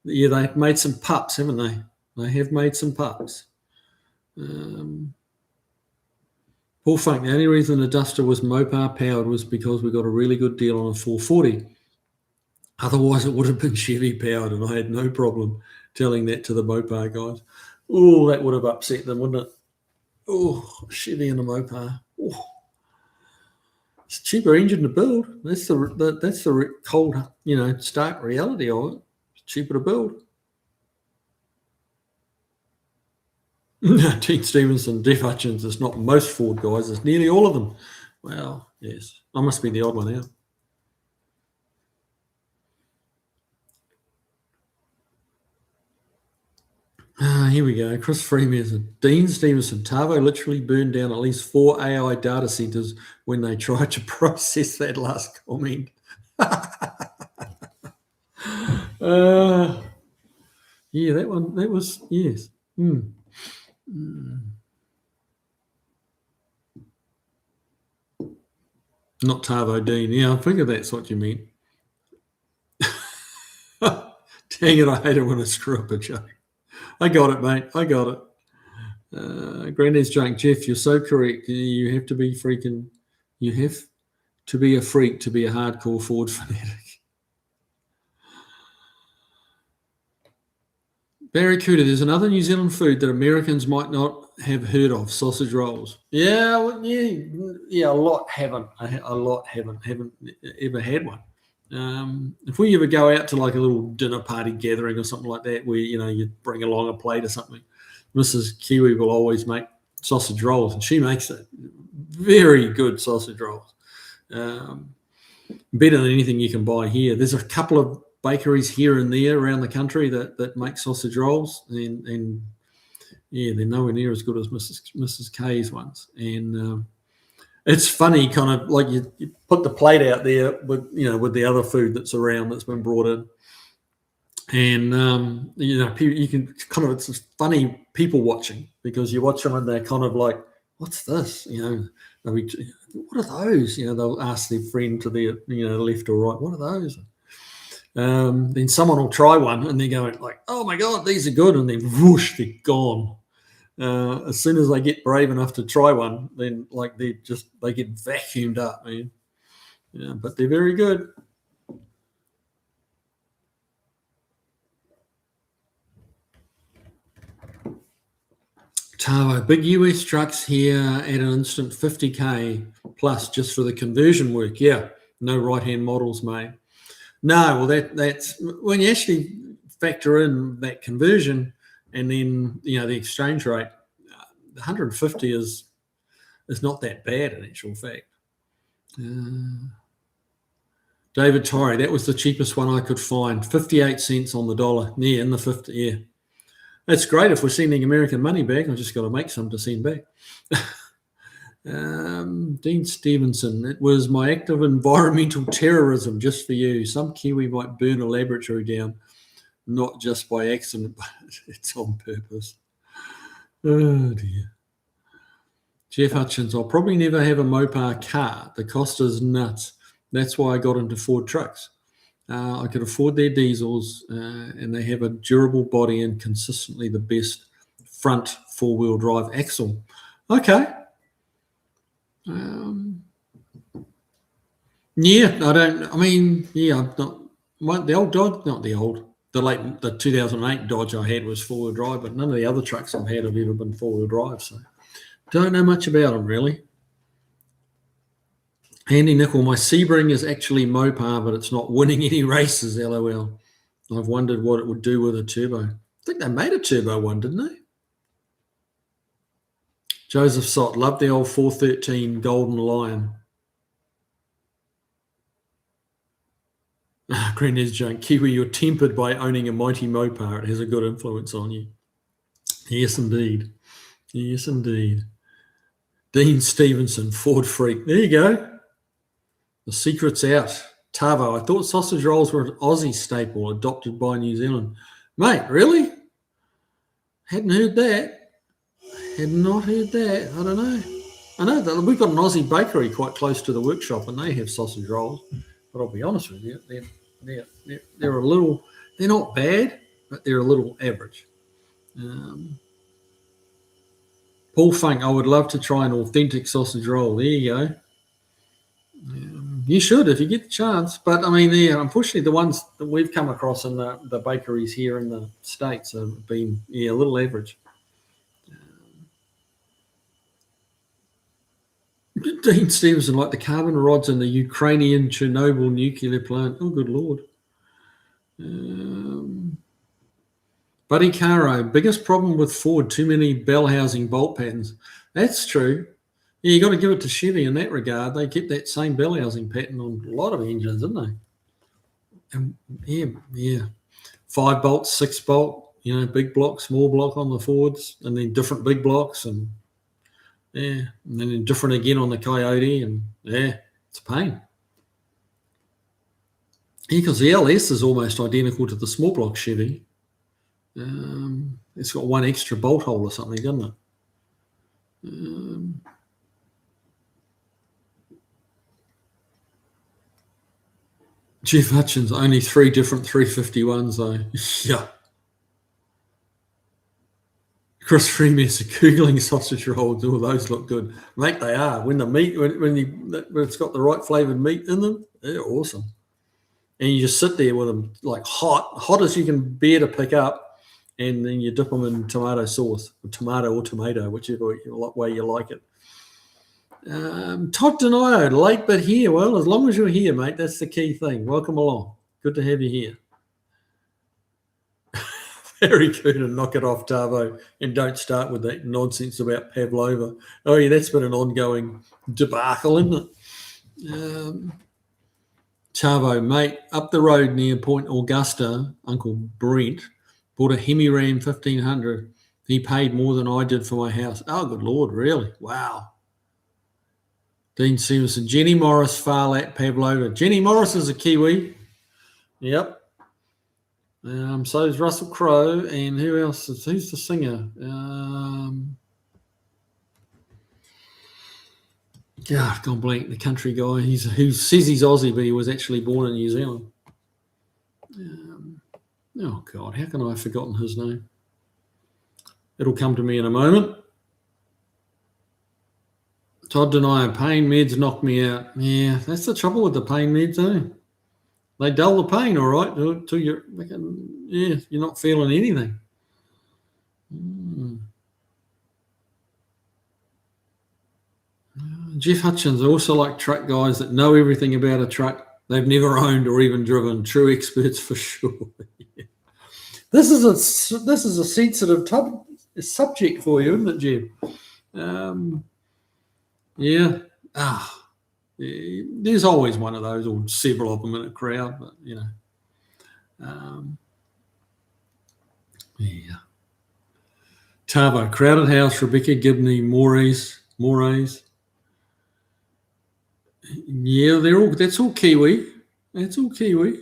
they've made some pups, haven't they? They have made some pups. Paul Funk, the only reason the Duster was Mopar powered was because we got a really good deal on a 440. Otherwise, it would have been Chevy powered, and I had no problem telling that to the Mopar guys. Oh, that would have upset them, wouldn't it? Oh, Chevy and a Mopar. Oh. It's a cheaper engine to build. That's the cold, stark reality of it. It's cheaper to build. Dean Stevenson, Jeff Hutchins, it's not most Ford guys, it's nearly all of them. Well, yes. I must be the odd one out. Here we go. Chris Freeman said, Dean Stevenson, Tavo literally burned down at least 4 AI data centers when they tried to process that last comment. Yeah, that was, yes. Not Tavo Dean. Yeah, I figured that's what you mean. Dang it, I hate it when I screw up a joke. I got it, mate. I got it. Granddad's joke, Jeff, you're so correct. You have to be a freak to be a hardcore Ford fanatic. Barracuda, there's another New Zealand food that Americans might not have heard of, sausage rolls. Yeah, well, yeah, a lot haven't ever had one. If we ever go out to like a little dinner party gathering or something like that, where you bring along a plate or something, Mrs. Kiwi will always make sausage rolls, and she makes it very good sausage rolls, better than anything you can buy here. There's a couple of bakeries here and there around the country that make sausage rolls, and yeah, they're nowhere near as good as Mrs. K's ones. And it's funny, kind of like you put the plate out there with the other food that's around that's been brought in, and you can kind of, it's funny people watching, because you watch them and they're kind of like, what's this? What are those? They'll ask their friend to their left or right, what are those? Then someone will try one and they're going like, oh my God, these are good, and then whoosh, they're gone. As soon as they get brave enough to try one, then like they get vacuumed up, man. Yeah, but they're very good. Tavo, big US trucks here at an instant 50K plus just for the conversion work. Yeah, no right-hand models, mate. No, well, that's when you actually factor in that conversion and then the exchange rate. 150 is not that bad in actual fact. David Torrey, that was the cheapest one I could find, 58 cents on the dollar. Yeah, in the 50. Yeah, that's great if we're sending American money back. I've just got to make some to send back. Dean Stevenson, it was my act of environmental terrorism just for you. Some Kiwi might burn a laboratory down, not just by accident, but it's on purpose. Oh dear. Jeff Hutchins, I'll probably never have a Mopar car. The cost is nuts. That's why I got into Ford trucks. I could afford their diesels, and they have a durable body and consistently the best front four-wheel drive axle. Okay. The 2008 Dodge I had was four-wheel drive, but none of the other trucks I've had have ever been four-wheel drive, so don't know much about them really. Andy Nickel, my Sebring is actually Mopar, but it's not winning any races, LOL. I've wondered what it would do with a turbo. I think they made a turbo one, didn't they? Joseph Sott, loved the old 413 Golden Lion. Granddad's joke, Kiwi, you're tempered by owning a mighty Mopar. It has a good influence on you. Yes, indeed. Yes, indeed. Dean Stevenson, Ford freak. There you go. The secret's out. Tavo, I thought sausage rolls were an Aussie staple adopted by New Zealand. Mate, really? Hadn't heard that. Had not heard that. I don't know. I know that we've got an Aussie bakery quite close to the workshop, and they have sausage rolls. But I'll be honest with you, they're a little. They're not bad, but they're a little average. Paul Funk, I would love to try an authentic sausage roll. There you go. You should if you get the chance. But I mean, unfortunately, the ones that we've come across in the bakeries here in the States have been a little average. Dean Stevenson, like the carbon rods in the Ukrainian Chernobyl nuclear plant. Oh, good Lord. Buddy Caro, biggest problem with Ford, too many bell housing bolt patterns. That's true. Yeah, you got to give it to Chevy in that regard. They kept that same bell housing pattern on a lot of engines, didn't they? And yeah. 5 bolt, 6 bolt, big block, small block on the Fords, and then different big blocks, and then different again on the Coyote, and it's a pain. Yeah, because the LS is almost identical to the small block Chevy. It's got one extra bolt hole or something, doesn't it? Jeff Hutchins, only 3 different 351s though. Yeah. Chris Freeman's Googling sausage rolls. Oh, those look good. Mate, they are. When the meat, when it's got the right flavoured meat in them, they're awesome. And you just sit there with them like hot as you can bear to pick up, and then you dip them in tomato sauce, or tomato, whichever way you like it. Todd Denio, late but here. Well, as long as you're here, mate, that's the key thing. Welcome along. Good to have you here. Very good, and knock it off, Tavo, and don't start with that nonsense about Pavlova. Oh, yeah, that's been an ongoing debacle, isn't it? Tavo, mate, up the road near Point Augusta, Uncle Brent bought a Hemi Ram 1500. He paid more than I did for my house. Oh, good Lord, really? Wow. Dean Stevenson, Jenny Morris, Farlat, Pavlova. Jenny Morris is a Kiwi. Yep. So is Russell Crowe, and who else? Who's the singer? Gone blank. The country guy. Who says he's Aussie, but he was actually born in New Zealand. Oh God, how can I have forgotten his name? It'll come to me in a moment. Todd Denio, pain meds knock me out. Yeah, that's the trouble with the pain meds, eh? They dull the pain, all right, till you're not feeling anything. Jeff Hutchins, I also like truck guys that know everything about a truck they've never owned or even driven. True experts for sure. This is a sensitive subject for you, isn't it, Jeff? Yeah. There's always one of those, or several of them in a crowd, but Tavo, Crowded House, Rebecca Gibney, Moraes. Yeah, that's all Kiwi. That's all Kiwi.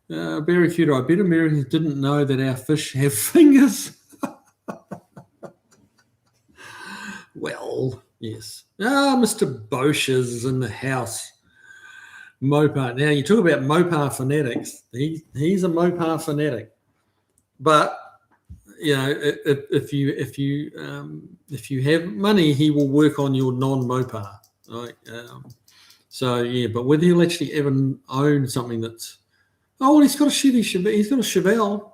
Barracuda, I bet Americans didn't know that our fish have fingers. Well, yes. Mr. Bosch is in the house. Mopar. Now you talk about Mopar fanatics. He's a Mopar fanatic, but if you have money, he will work on your non-Mopar. Right? But whether he'll actually ever own something that's he's got a Chevy. He's got a Chevelle,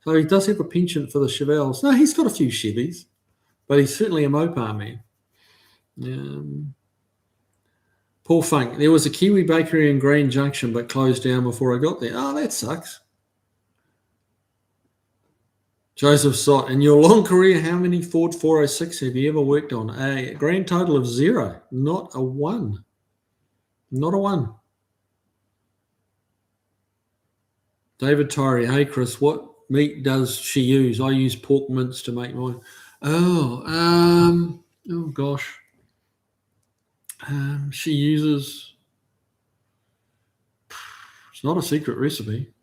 so he does have a penchant for the Chevelles. No, he's got a few Chevys, but he's certainly a Mopar man. Paul Funk, there was a Kiwi bakery in Grand Junction but closed down before I got there. Oh, that sucks. Joseph Sott, in your long career, how many Ford 406 have you ever worked on? A grand total of 0, not a 1. Not a 1. David Tyree, hey Chris, what meat does she use? I use pork mince to make mine. Oh gosh. She uses, it's not a secret recipe.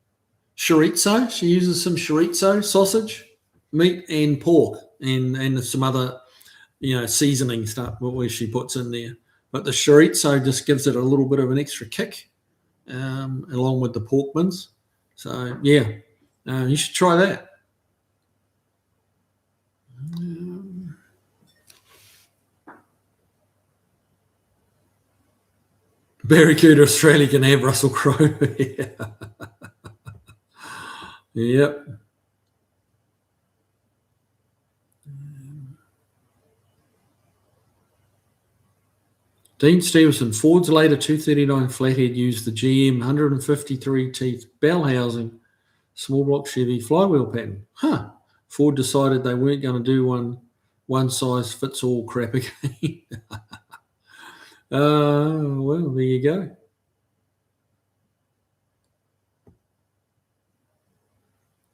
Chorizo. She uses some chorizo sausage, meat, and pork, and some other, seasoning stuff where she puts in there. But the chorizo just gives it a little bit of an extra kick, along with the pork mince. So yeah, you should try that. Barracuda Australia can have Russell Crowe. Yeah. Yep. Dean Stevenson, Ford's later 239 flathead used the GM 153 teeth bell housing, small block Chevy flywheel pattern. Ford decided they weren't going to do one size fits all crap again. Well, there you go.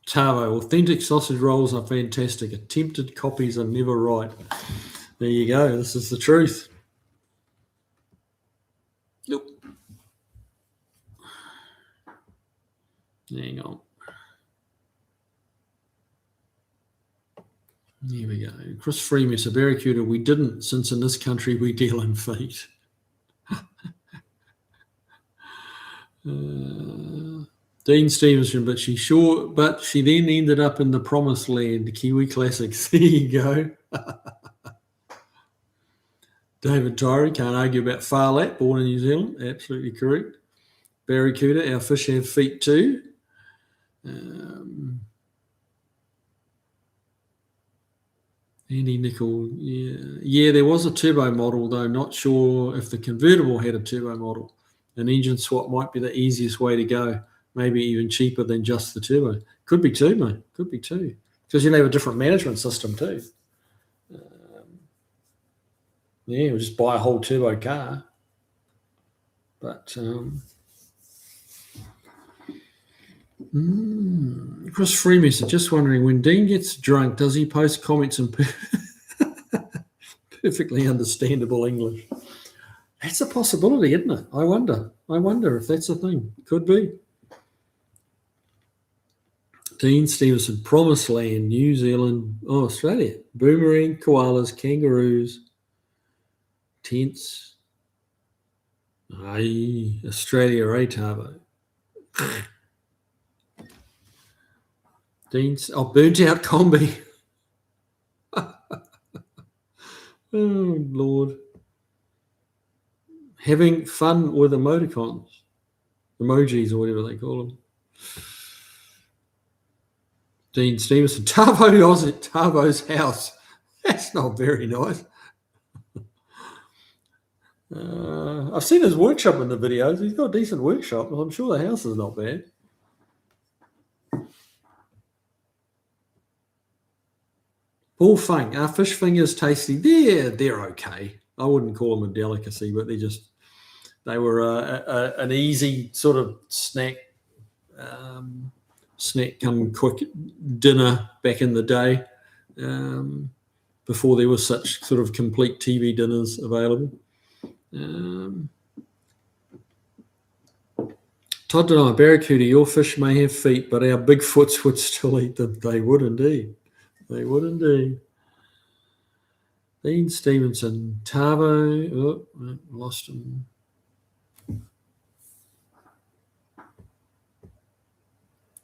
Tavo, authentic sausage rolls are fantastic. Attempted copies are never right. There you go. This is the truth. Nope. Hang on. Here we go. Chris Freemus, a Barracuda. We didn't, since in this country we deal in feet. Dean Stevenson, but she then ended up in the promised land, Kiwi Classics. There you go. David Tyree, can't argue about Far Lap, born in New Zealand. Absolutely correct. Barracuda, our fish have feet too. Andy Nickel, yeah, there was a turbo model, though. Not sure if the convertible had a turbo model. An engine swap might be the easiest way to go. Maybe even cheaper than just the turbo. Could be too, mate. Could be too. Because you have a different management system too. We'll just buy a whole turbo car. But Chris Freeman, just wondering, when Dean gets drunk, does he post comments in perfectly understandable English? That's a possibility, isn't it? I wonder if that's a thing. Could be. Dean Stevenson, Promised Land, New Zealand, Australia. Boomerang, koalas, kangaroos, tents. Australia, Tavo. Dean's, burnt out combi. Oh, Lord. Having fun with emoticons. Emojis or whatever they call them. Dean Stevenson, Tavo's house. That's not very nice. I've seen his workshop in the videos. He's got a decent workshop. I'm sure the house is not bad. Paul Funk, our fish fingers tasty. They're okay. I wouldn't call them a delicacy, but they were an easy sort of snack come quick dinner back in the day, before there was such sort of complete TV dinners available. Todd and I, Barracuda, your fish may have feet, but our Bigfoots would still eat them. They would indeed. They would indeed. Dean Stevenson, Tavo, lost him.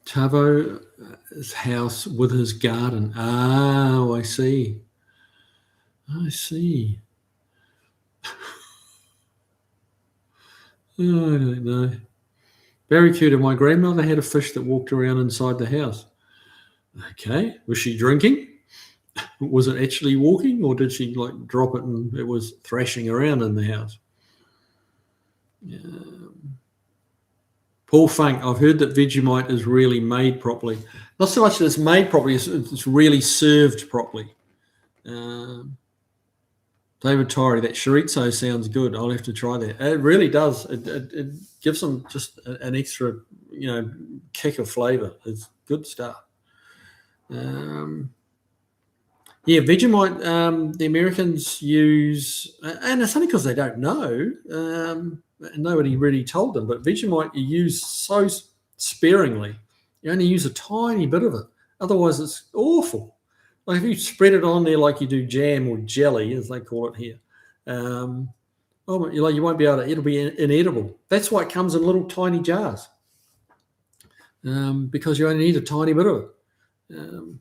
Tavo's house with his garden. Oh, I see. I don't know. Barracuda, my grandmother had a fish that walked around inside the house. Okay. Was she drinking? Was it actually walking, or did she drop it and it was thrashing around in the house? Paul Funk, I've heard that Vegemite is really made properly. Not so much that it's made properly, it's really served properly. David Torrey, that chorizo sounds good. I'll have to try that. It really does. It gives them just an extra, kick of flavour. It's good stuff. Vegemite, the Americans use, and it's only because they don't know. Nobody really told them, but Vegemite you use so sparingly. You only use a tiny bit of it. Otherwise, it's awful. Like if you spread it on there like you do jam or jelly, as they call it here, you won't be able to. It'll be inedible. That's why it comes in little tiny jars, because you only need a tiny bit of it.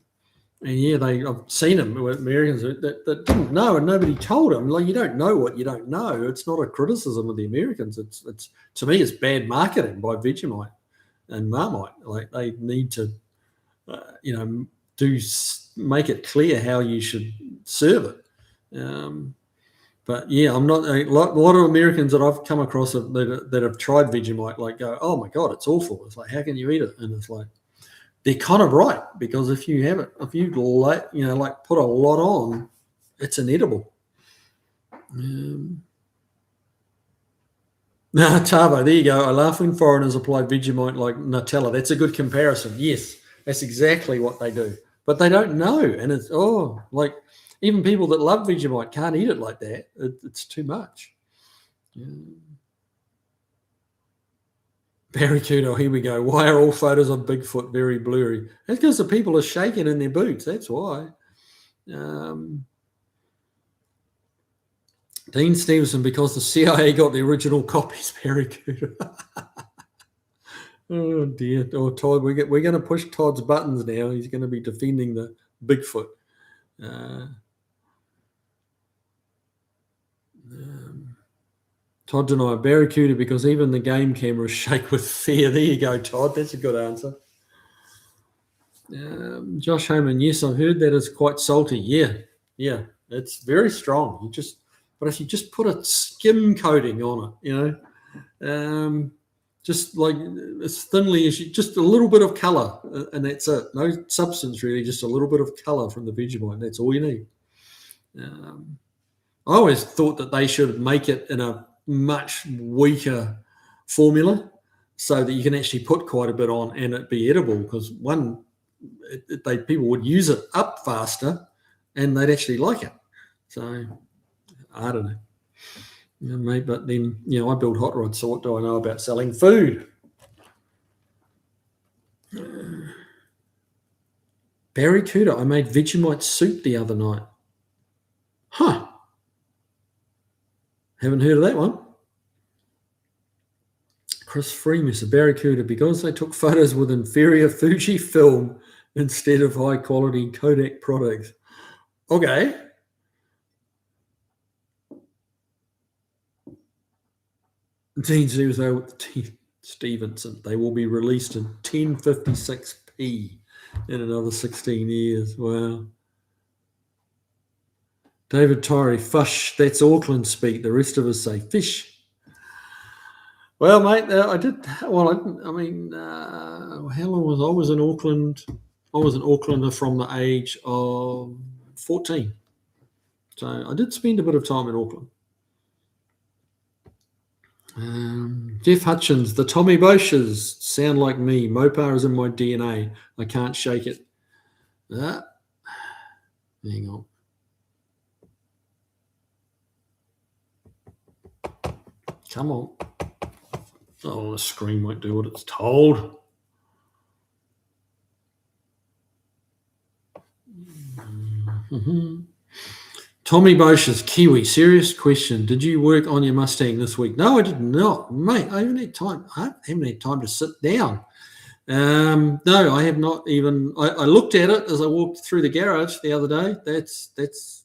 I've seen them with Americans that didn't know, and nobody told them. Like, you don't know what you don't know. It's not a criticism of the Americans. It's to me, it's bad marketing by Vegemite and Marmite. Like, they need to, make it clear how you should serve it. But yeah, I'm not a lot of Americans that I've come across that have tried Vegemite like go, oh my God, it's awful. It's like, how can you eat it? And it's like, they're kind of right, because if you put a lot on, it's inedible. Tavo, there you go. I laugh when foreigners apply Vegemite like Nutella. That's a good comparison. Yes, that's exactly what they do. But they don't know, and it's even people that love Vegemite can't eat it like that. It's too much. Barracuda, here we go. Why are all photos of Bigfoot very blurry? That's because the people are shaking in their boots. That's why. Dean Stevenson, because the CIA got the original copies, Barracuda. Oh dear. Oh, Todd, we're going to push Todd's buttons now. He's going to be defending the Bigfoot. Todd denied Barracuda because even the game cameras shake with fear. There you go, Todd. That's a good answer. Josh Homan, yes, I've heard that it's quite salty. Yeah, it's very strong. But if you just put a skim coating on it, just like as thinly as just a little bit of colour, and that's it. No substance really, just a little bit of colour from the Vegemite. That's all you need. I always thought that they should make it in a much weaker formula so that you can actually put quite a bit on and it be edible, because people would use it up faster and they'd actually like it. So I don't know. But then, I build hot rods, so what do I know about selling food? Barracuda, I made Vegemite soup the other night. Huh. Haven't heard of that one. Chris Freemus, Barracuda, because they took photos with inferior Fuji film instead of high quality Kodak products. Okay. Dean Stevenson, they will be released in 1056p in another 16 years. Wow. David Torrey, fush, that's Auckland speak. The rest of us say fish. Well, mate, I did. Well, how long was I was in Auckland? I was an Aucklander from the age of 14. So I did spend a bit of time in Auckland. Jeff Hutchins, the Tommy Bosches sound like me. Mopar is in my DNA. I can't shake it. Hang on. Come on. Oh, the screen won't do what it's told. Tommy Bosches, Kiwi, serious question. Did you work on your Mustang this week? No, I did not. Mate, I haven't had time. I haven't had time to sit down. No, I have not even. I looked at it as I walked through the garage the other day. That's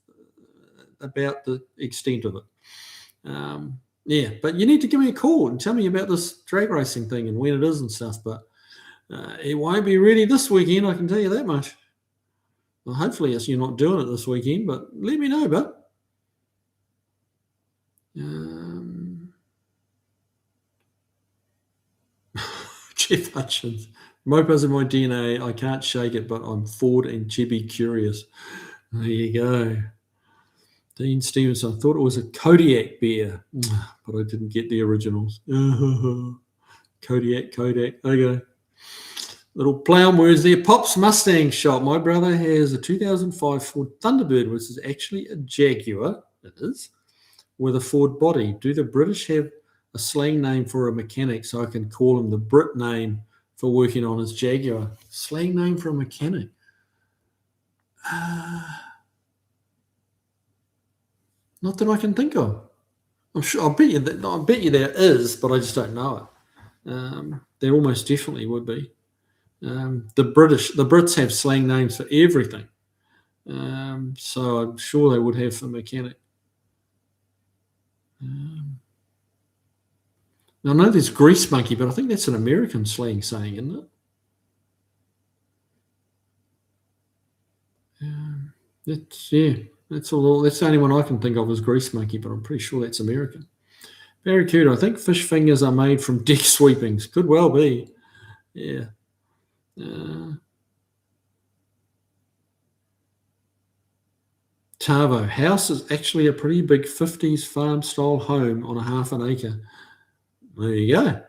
about the extent of it. Yeah, but you need to give me a call and tell me about this drag racing thing and when it is and stuff. But it won't be ready this weekend, I can tell you that much. Well, hopefully you're not doing it this weekend, but let me know, bud. Jeff Hutchins. Mopars in my DNA. I can't shake it, but I'm Ford and Chevy curious. There you go. Dean Stevenson. I thought it was a Kodiak beer, but I didn't get the originals. Kodak. Okay. Little play on words there. Pop's Mustang shop. My brother has a 2005 Ford Thunderbird, which is actually a Jaguar. It is. With a Ford body. Do the British have a slang name for a mechanic so I can call him the Brit name for working on his Jaguar? Slang name for a mechanic? Not that I can think of. I'm sure. I bet you there is, but I just don't know it. There almost definitely would be. The Brits have slang names for everything. So I'm sure they would have for mechanic. Now, I know there's grease monkey, but I think that's an American slang saying, isn't it? That's all. That's the only one I can think of as grease monkey, but I'm pretty sure that's American. Very cute. I think fish fingers are made from deck sweepings. Could well be. Yeah. Tavo. House is actually a pretty big 50s farm-style home on a half an acre. There you go.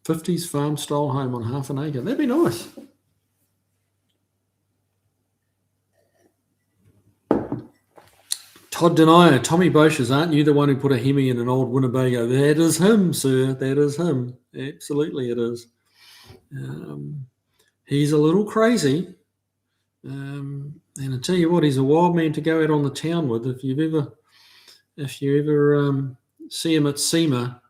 50s farm-style home on half an acre. That'd be nice. Todd Denier, Tommy Boches, aren't you the one who put a Hemi in an old Winnebago? That is him, sir. That is him. Absolutely it is. He's a little crazy. And I tell you what, he's a wild man to go out on the town with. If you ever see him at SEMA,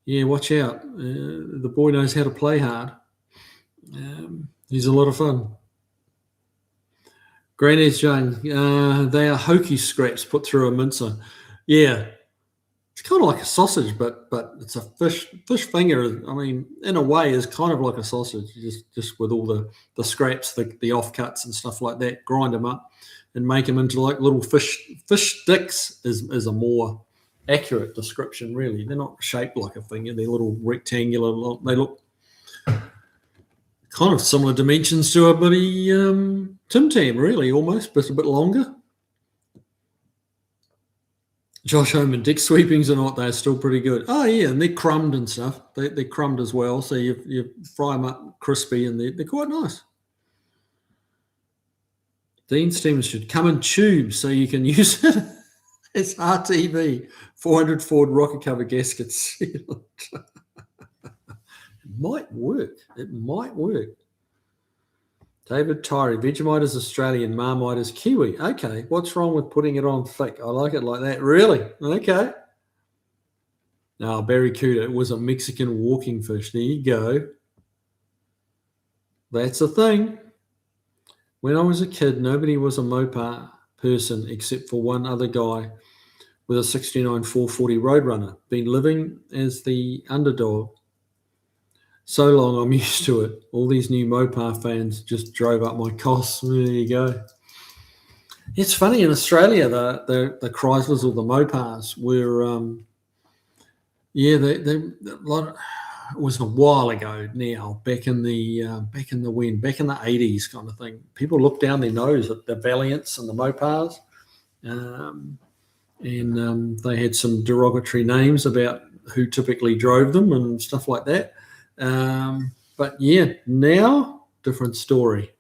watch out. The boy knows how to play hard. He's a lot of fun. Granny's Jane, they are hokey scraps put through a mincer. Yeah, it's kind of like a sausage, but it's a fish finger. I mean, in a way, is kind of like a sausage, just with all the scraps, the offcuts and stuff like that. Grind them up and make them into like little fish sticks. Is a more accurate description, really. They're not shaped like a finger. They're little rectangular. They look kind of similar dimensions to a bloody Tim Tam, really, almost, but a bit longer. Josh Homan, deck sweepings or not, they're still pretty good. Oh, yeah, and they're crumbed and stuff. They're crumbed as well, so you fry them up crispy, and they're quite nice. Dean Stevens should come in tubes so you can use it as RTV. 400 Ford rocket cover gaskets. It might work. David Tyree, Vegemite is Australian, Marmite is Kiwi. Okay, what's wrong with putting it on thick? I like it like that. Really? Okay. Now, Barracuda, it was a Mexican walking fish. There you go. That's a thing. When I was a kid, nobody was a Mopar person except for one other guy with a 69 440 Roadrunner. Been living as the underdog so long I'm used to it. All these new Mopar fans just drove up my costs. There you go. It's funny, in Australia, the Chryslers or the Mopars were, it was a while ago now, back in the 80s kind of thing. People looked down their nose at the Valiants and the Mopars, and they had some derogatory names about who typically drove them and stuff like that. But yeah, now different story.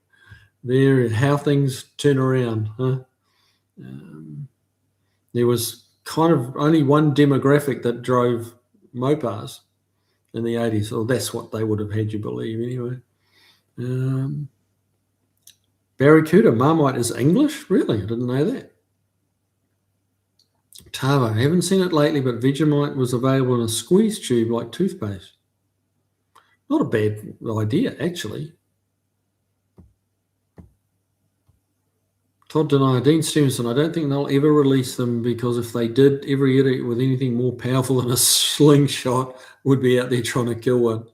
There, how things turn around. Huh? There was kind of only one demographic that drove Mopars in the 80s, or that's what they would have had you believe anyway. Barracuda, Marmite is English? Really? I didn't know that. Tavo, I haven't seen it lately, but Vegemite was available in a squeeze tube like toothpaste. Not a bad idea, actually. Todd Denier, Dean Stevenson, I don't think they'll ever release them, because if they did, every idiot with anything more powerful than a slingshot would be out there trying to kill one.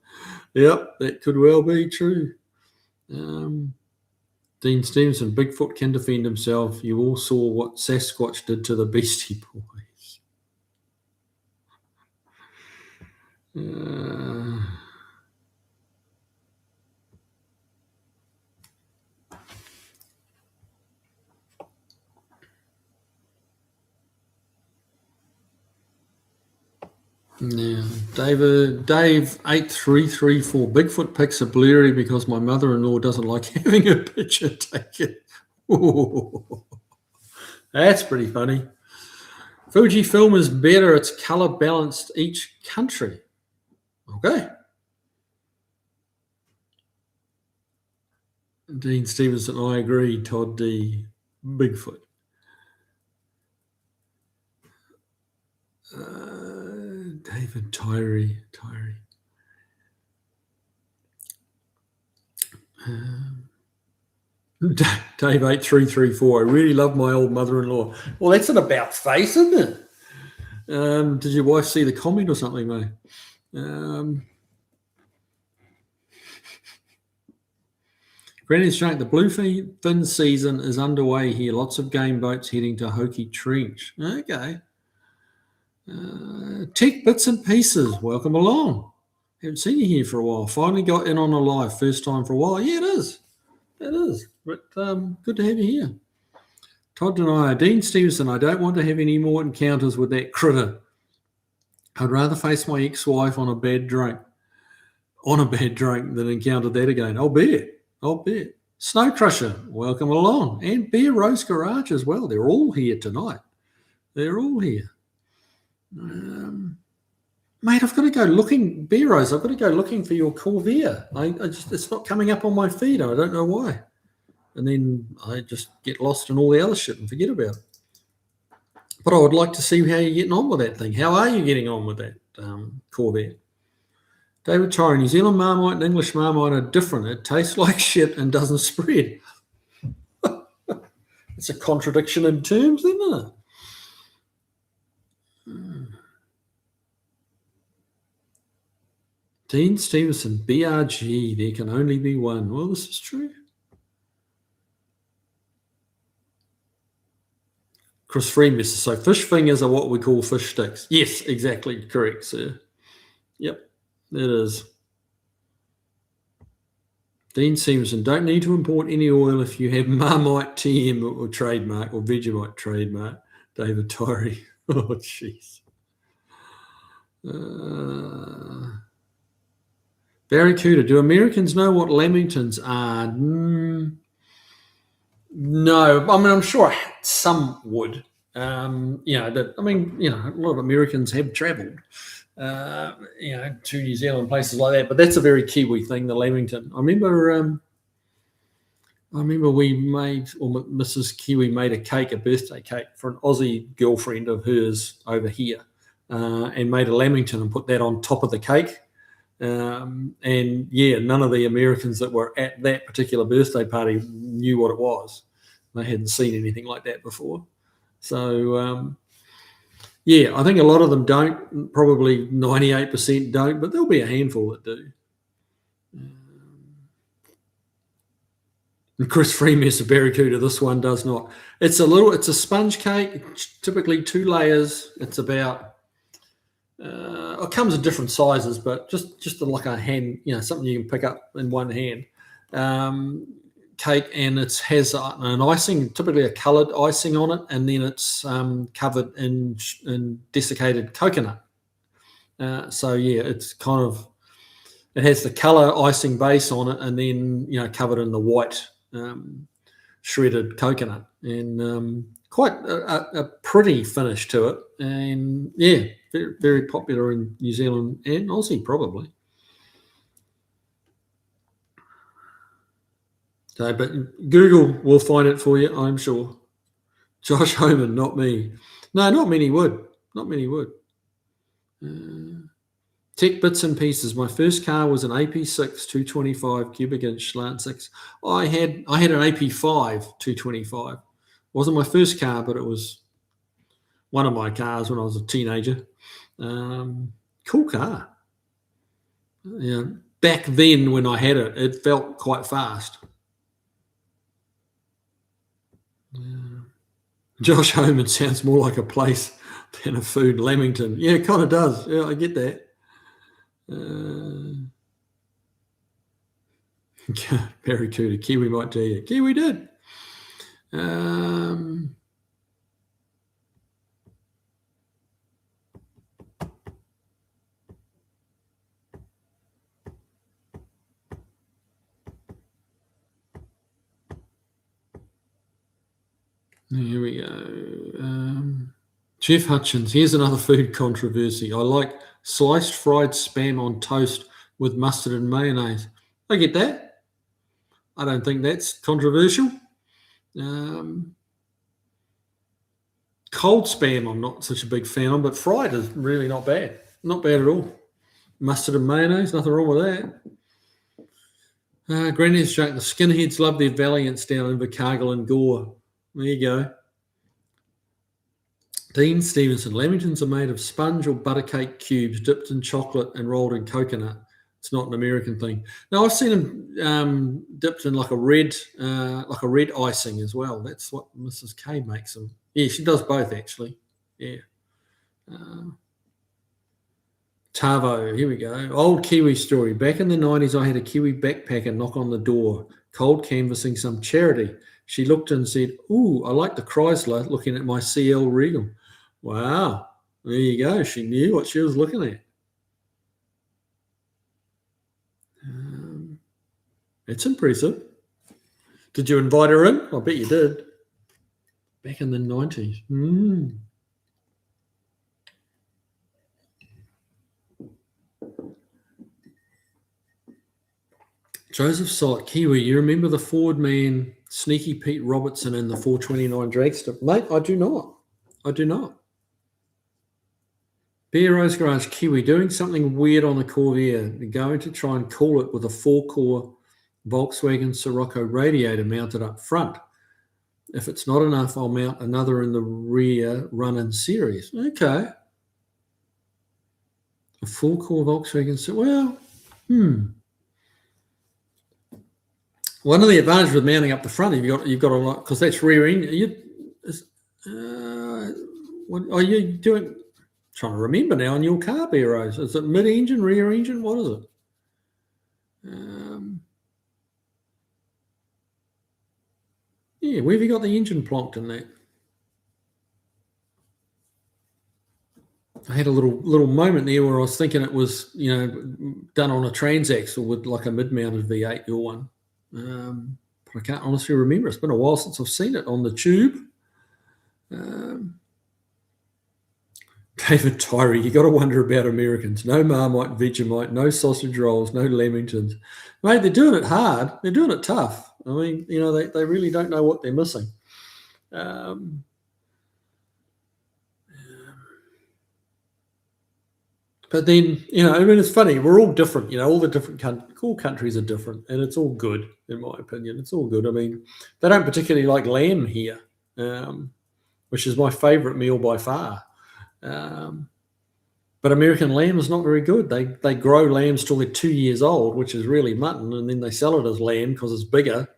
Yep, that could well be true. Dean Stevenson, Bigfoot can defend himself. You all saw what Sasquatch did to the Beastie Boys. Uh, yeah, Dave 8334. Bigfoot pics are blurry because my mother-in-law doesn't like having a picture taken. Ooh, that's pretty funny. Fujifilm is better. It's color balanced each country. Okay. Dean Stevenson, I agree. Todd D. Bigfoot. David Tyree. Dave 8334. I really love my old mother-in-law. Well, that's an about face, isn't it? Did your wife see the comment or something, mate? Granny's Shark, the bluefin season is underway here. Lots of game boats heading to Hoki Trench. Okay. Tech Bits and Pieces, welcome along. Haven't seen you here for a while. Finally got in on a live, first time for a while. Yeah, it is. It is. But good to have you here. Todd and I, Dean Stevenson, I don't want to have any more encounters with that critter. I'd rather face my ex-wife on a bad drink than encounter that again. I'll bet. Snow Crusher, welcome along. And Bear Rose Garage as well. They're all here tonight. They're all here. Mate, I've got to go looking, Bear Rose, I've got to go looking for your Corvair. It's not coming up on my feed. I don't know why. And then I just get lost in all the other shit and forget about it. But I would like to see how you're getting on with that thing. How are you getting on with that Corvair? David Torrey, New Zealand Marmite and English Marmite are different. It tastes like shit and doesn't spread. It's a contradiction in terms, isn't it? Dean Stevenson, BRG, there can only be one. Well, this is true. Chris Freeman, so fish fingers are what we call fish sticks. Yes, exactly. Correct, sir. Yep, it is. Dean Stevenson, don't need to import any oil if you have Marmite TM or trademark or Vegemite trademark. David Tyree. Oh, jeez. Barracuda, do Americans know what lamingtons are? No, I mean, I'm sure some would. A lot of Americans have travelled, to New Zealand, places like that. But that's a very Kiwi thing, the lamington. I remember we made, or Mrs. Kiwi made a birthday cake for an Aussie girlfriend of hers over here, and made a lamington and put that on top of the cake. None of the Americans that were at that particular birthday party knew what it was. They hadn't seen anything like that before. So, I think a lot of them don't. Probably 98% don't, but there'll be a handful that do. And Chris Freeman is a barracuda. This one does not. It's a sponge cake, typically 2 layers. It's about. It comes in different sizes, but just like a hand, something you can pick up in one hand. Cake, and it has an icing, typically a coloured icing on it, and then it's covered in desiccated coconut. It's kind of, it has the colour icing base on it, and then covered in the white shredded coconut, and quite a pretty finish to it, and very, very popular in New Zealand and Aussie probably. So, but Google will find it for you, I'm sure. Josh Homan, not me. No, not many would. Tech Bits and Pieces. My first car was an AP6 225 cubic inch slant 6. I had an AP5 225. Wasn't my first car, but it was one of my cars when I was a teenager. Cool car. Back then when I had it, it felt quite fast. Josh Homan sounds more like a place than a food. Lamington. Yeah, it kind of does. Yeah, I get that. Very cootie. Kiwi might tell you. Kiwi did. Here we go. Jeff Hutchins, here's another food controversy. I like sliced fried spam on toast with mustard and mayonnaise. I get that. I don't think that's controversial. Cold spam, I'm not such a big fan of, but fried is really not bad. Not bad at all. Mustard and mayonnaise, nothing wrong with that. Granny's joke, the skinheads love their valiants down in Invercargill and Gore. There you go. Dean Stevenson, lamingtons are made of sponge or buttercake cubes dipped in chocolate and rolled in coconut. It's not an American thing. Now I've seen them dipped in like a red icing as well. That's what Mrs. K makes them. Yeah, she does both actually. Yeah. Tavo, here we go. Old Kiwi story. Back in the 90s, I had a Kiwi backpacker knock on the door, cold canvassing some charity. She looked and said, "Ooh, I like the Chrysler," looking at my CL Regal. Wow. There you go. She knew what she was looking at. It's impressive. Did you invite her in? I bet you did. Back in the 90s. Joseph Solid, Kiwi, you remember the Ford man, Sneaky Pete Robertson in the 429 dragster? Mate, I do not. I do not. Beer Rose Garage, Kiwi, doing something weird on the Corvair. They're going to try and cool it with a 4-core Volkswagen Sirocco radiator mounted up front. If it's not enough, I'll mount another in the rear run-in series. Okay. A 4-core Volkswagen, One of the advantages with mounting up the front, you've got a lot, because that's rear engine. What are you doing? I'm trying to remember now on your car, Beer Rose. Is it mid-engine, rear engine? What is it? Yeah, where have you got the engine plonked in that? I had a little moment there where I was thinking it was, done on a transaxle with like a mid-mounted V8, your one. But I can't honestly remember. It's been a while since I've seen it on the tube. David Tyree, you got to wonder about Americans. No Marmite, Vegemite, no sausage rolls, no lamingtons. Mate, they're doing it hard. They're doing it tough. I mean, they really don't know what they're missing. But then, it's funny. We're all different. All the different all countries are different, and it's all good, in my opinion. It's all good. I mean, they don't particularly like lamb here, which is my favourite meal by far. But American lamb is not very good. They grow lambs till they're 2 years old, which is really mutton, and then they sell it as lamb because it's bigger,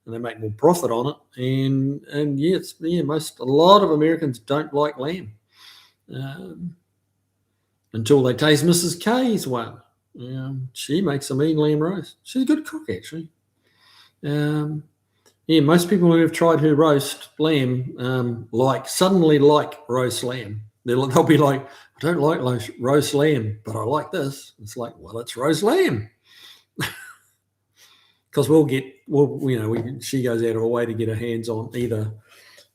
and they make more profit on it. And a lot of Americans don't like lamb. Until they taste Mrs. K's one. She makes a mean lamb roast. She's a good cook, actually. Most people who have tried her roast lamb suddenly like roast lamb. They'll be like, I don't like roast lamb, but I like this. It's like, well, it's roast lamb. Because she goes out of her way to get her hands on either.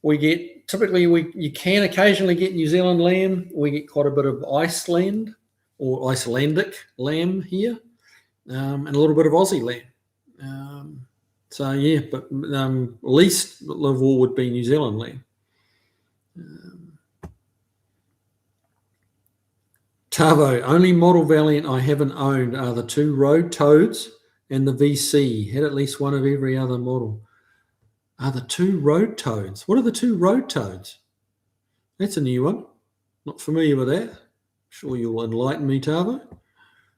You can occasionally get New Zealand lamb. We get quite a bit of Iceland or Icelandic lamb here, and a little bit of Aussie lamb. But least of all would be New Zealand lamb. Tavo, only model Valiant I haven't owned are the 2 Road Toads and the VC. Had at least one of every other model. Are the 2 Road Toads? What are the 2 Road Toads? That's a new one. Not familiar with that. Sure you'll enlighten me, Tavo.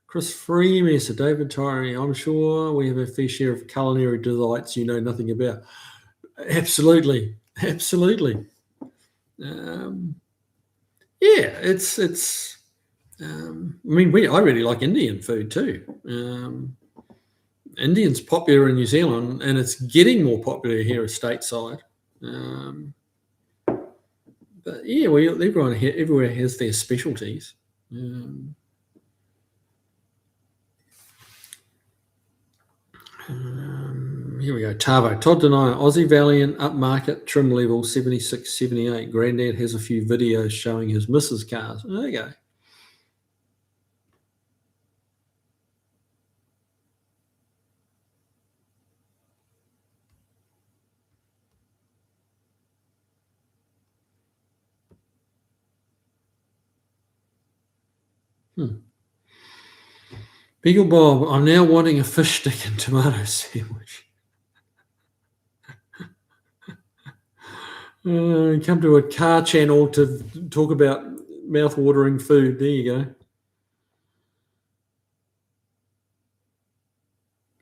Chris Freemasser, David Tyree, I'm sure we have a fair share of culinary delights you know nothing about. Absolutely. Absolutely. It's I really like Indian food too. Indian's popular in New Zealand, and it's getting more popular here stateside. But yeah, everyone everywhere has their specialties. Here we go. Tavo. Todd Denier. Aussie Valiant upmarket trim level 76, 78. Granddad has a few videos showing his missus cars. There you go. Beagle Bob. I'm now wanting a fish stick and tomato sandwich. Come to a car channel to talk about mouth-watering food. There you go.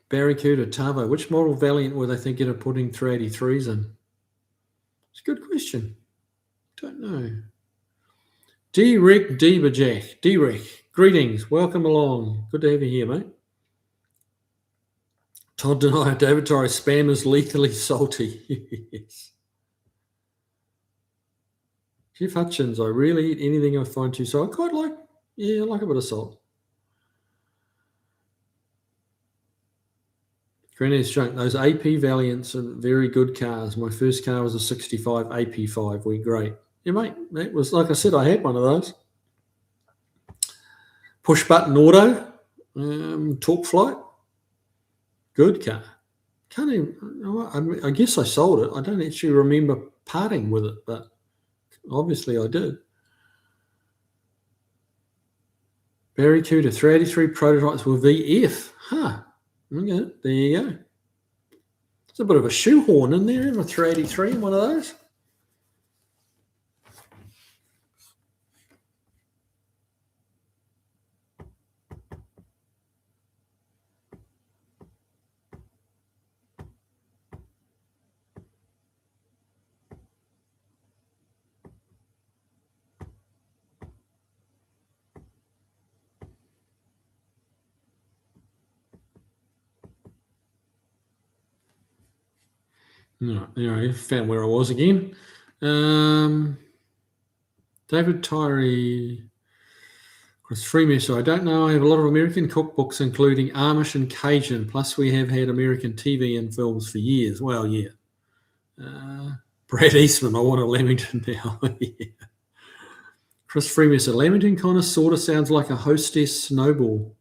Barracuda, Tavo. Which model Valiant were they thinking of putting 383s in? It's a good question. Don't know. D-Rick Deberjack. D-Rick, greetings. Welcome along. Good to have you here, mate. Todd Denier. David Torres. Spam is lethally salty. Yes. Jeff Hutchins, I really eat anything I find too salt. I quite like, I like a bit of salt. Granny's junk. Those AP Valiants are very good cars. My first car was a 65 AP5. We're great. Yeah, mate. That was, like I said, I had one of those. Push button auto, torque flight. Good car. Can't even, I guess I sold it. I don't actually remember parting with it, but obviously I did. Barracuda, 383 prototypes were VF. Huh. Okay, there you go. There's a bit of a shoehorn in there, a 383 in one of those. No, I found where I was again. David Tyree, Chris Freeman. I don't know. I have a lot of American cookbooks, including Amish and Cajun. Plus, we have had American TV and films for years. Well, yeah. Brad Eastman, I want a Lamington now. Yeah. Chris Freeman said, Lamington kind of sort of sounds like a Hostess snowball.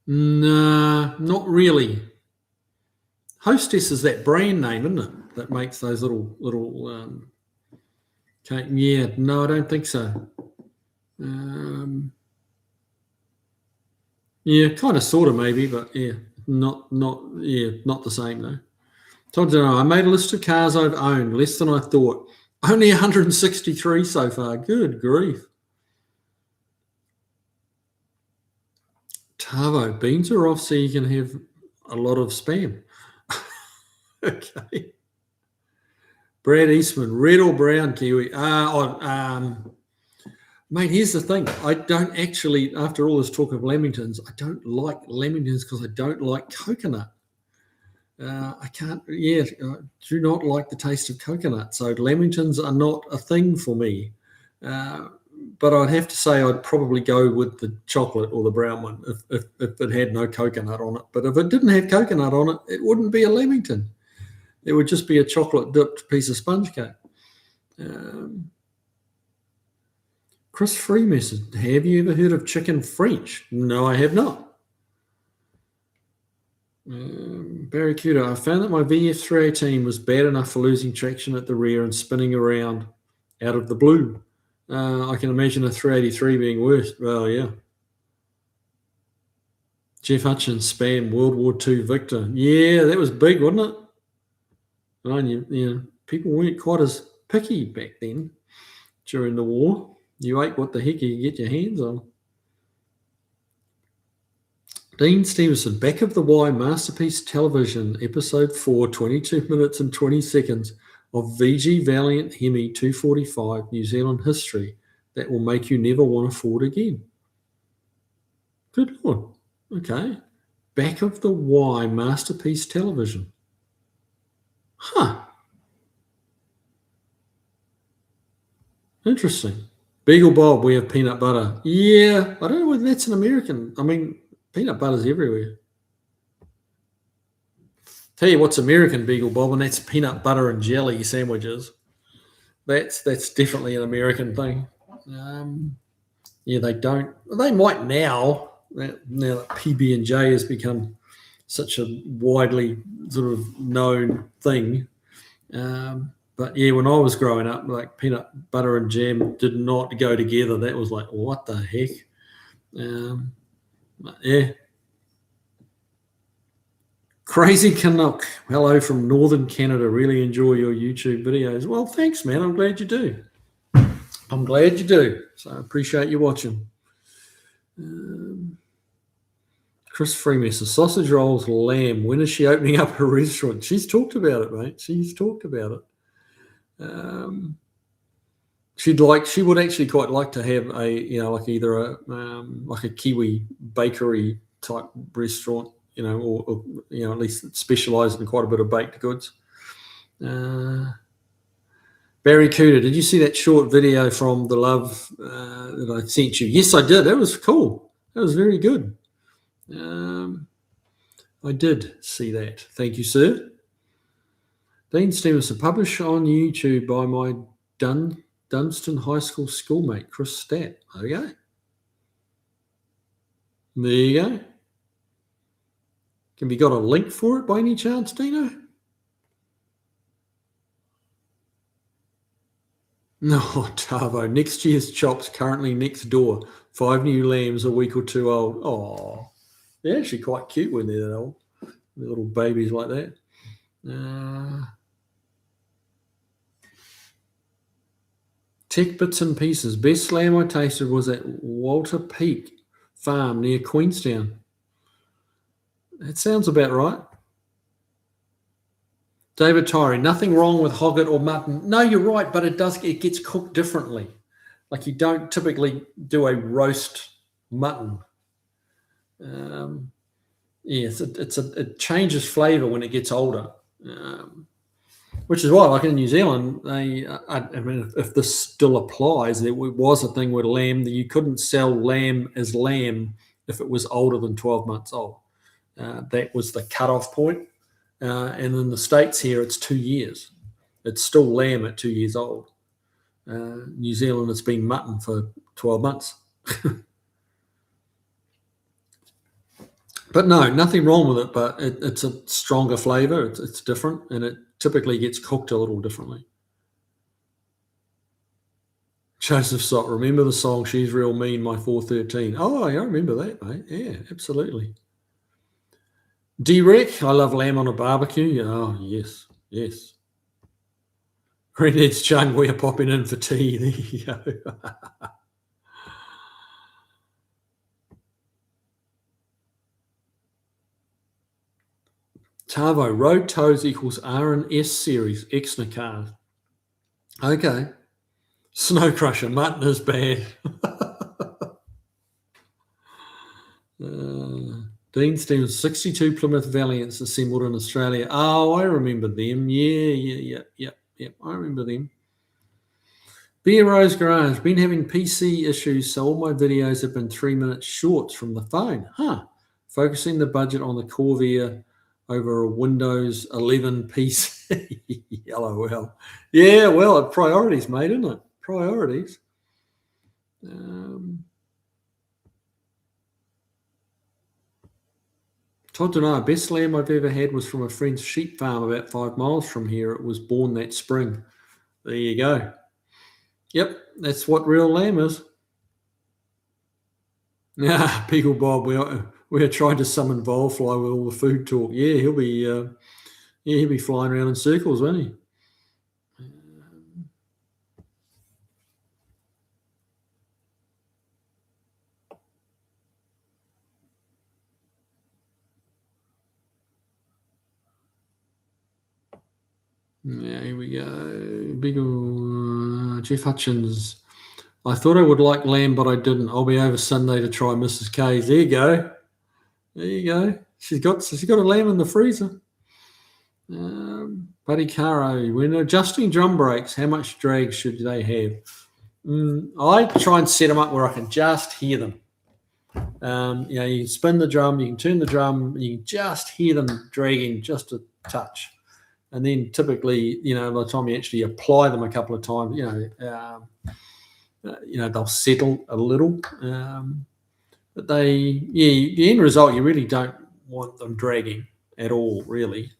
Nah, not really. Hostess is that brand name, isn't it? That makes those little yeah, no, I don't think so. Yeah, kind of, sort of, maybe, but yeah, not the same though. Todd Denier, I made a list of cars I've owned, less than I thought. Only 163 so far. Good grief. Tavo, beans are off so you can have a lot of spam. Okay. Brad Eastman, red or brown Kiwi? Mate, here's the thing. I don't actually, after all this talk of Lamingtons, I don't like Lamingtons because I don't like coconut. I do not like the taste of coconut. So Lamingtons are not a thing for me. But I'd have to say I'd probably go with the chocolate or the brown one if it had no coconut on it. But if it didn't have coconut on it, it wouldn't be a Lamington. It would just be a chocolate-dipped piece of sponge cake. Chris Freemason, have you ever heard of chicken French? No, I have not. Barracuda, I found that my VF318 was bad enough for losing traction at the rear and spinning around out of the blue. I can imagine a 383 being worse. Well, yeah. Jeff Hutchins, spam, World War II victor. Yeah, that was big, wasn't it? And people weren't quite as picky back then during the war. You ate what the heck you get your hands on. Dean Stevenson, Back of the Y Masterpiece Television, Episode 4, 22 minutes and 20 seconds of VG Valiant Hemi 245 New Zealand history. that will make you never want to afford again. Good Lord. Okay. Back of the Y Masterpiece Television. Huh. Interesting. Beagle Bob, we have peanut butter. Yeah, I don't know whether that's an American. I mean, peanut butter's everywhere. Tell you what's American, Beagle Bob, and that's peanut butter and jelly sandwiches. That's definitely an American thing. Yeah, they don't. They might now. Now that PB and J has become such a widely sort of known thing. But yeah, when I was growing up, like peanut butter and jam did not go together. That was like, what the heck? Yeah. Crazy Canuck. Hello from Northern Canada. Really enjoy your YouTube videos. Well, thanks, man. I'm glad you do. I'm glad you do. So I appreciate you watching. Chris Freemason, sausage rolls, lamb. When is she opening up her restaurant? She's talked about it, mate. She's talked about it. She would actually quite like to have like either a Kiwi bakery type restaurant, or at least specialise in quite a bit of baked goods. Barry Cooter, did you see that short video from The Love that I sent you? Yes, I did. That was cool. That was very good. I did see that. Thank you, sir. Dean Stevenson, published on YouTube by my Dunstan High School schoolmate, Chris Statt. There you go. There you go. Have you got a link for it by any chance, Dino? No, Tavo. Next year's chops currently next door. 5 new lambs a week or two old. Oh, they're actually quite cute when they're that old. They're little babies like that. Tech Bits and Pieces. Best lamb I tasted was at Walter Peak Farm near Queenstown. That sounds about right. David Tyree, nothing wrong with hogget or mutton. No, you're right, but it gets cooked differently. Like you don't typically do a roast mutton. Yes, it changes flavour when it gets older, which is why, like in New Zealand, I mean, if this still applies, there was a thing where lamb that you couldn't sell lamb as lamb if it was older than 12 months old. That was the cutoff point. And in the States here, it's 2 years. It's still lamb at 2 years old. New Zealand, it's been mutton for 12 months. But no, nothing wrong with it, but it's a stronger flavour. It's different, and it typically gets cooked a little differently. Joseph Sott, remember the song She's Real Mean, My 413? Oh, yeah, I remember that, mate. Yeah, absolutely. D-Rec, I love lamb on a barbecue. Oh, yes, yes. Granddad's Chung, we're popping in for tea. There you go. Tavo, road toes equals R&S series, Exner cars. Okay. Snow Crusher, mutton is bad. Dean Stevens, 62 Plymouth Valiants assembled in Australia. Oh, I remember them. Yeah. I remember them. Beer Rose Garage, been having PC issues, so all my videos have been 3 minutes shorts from the phone. Focusing the budget on the Corvair over a Windows 11 PC. LOL. Yeah, well, priorities, mate, isn't it? Priorities. Todd Denard, best lamb I've ever had was from a friend's sheep farm about 5 miles from here. It was born that spring. There you go. Yep, that's what real lamb is. Yeah, Beagle Bob, we are trying to summon Volfly with all the food talk. Yeah, he'll be flying around in circles, won't he? Yeah, here we go. Beagle Jeff Hutchins. I thought I would like lamb, but I didn't. I'll be over Sunday to try Mrs. K's. There you go. There you go. She's got a lamb in the freezer. Buddy Caro, when adjusting drum brakes, how much drag should they have? I try and set them up where I can just hear them. You can spin the drum, you can turn the drum, you can just hear them dragging just a touch. And then typically, by the time you actually apply them a couple of times, they'll settle a little. But the end result, you really don't want them dragging at all, really.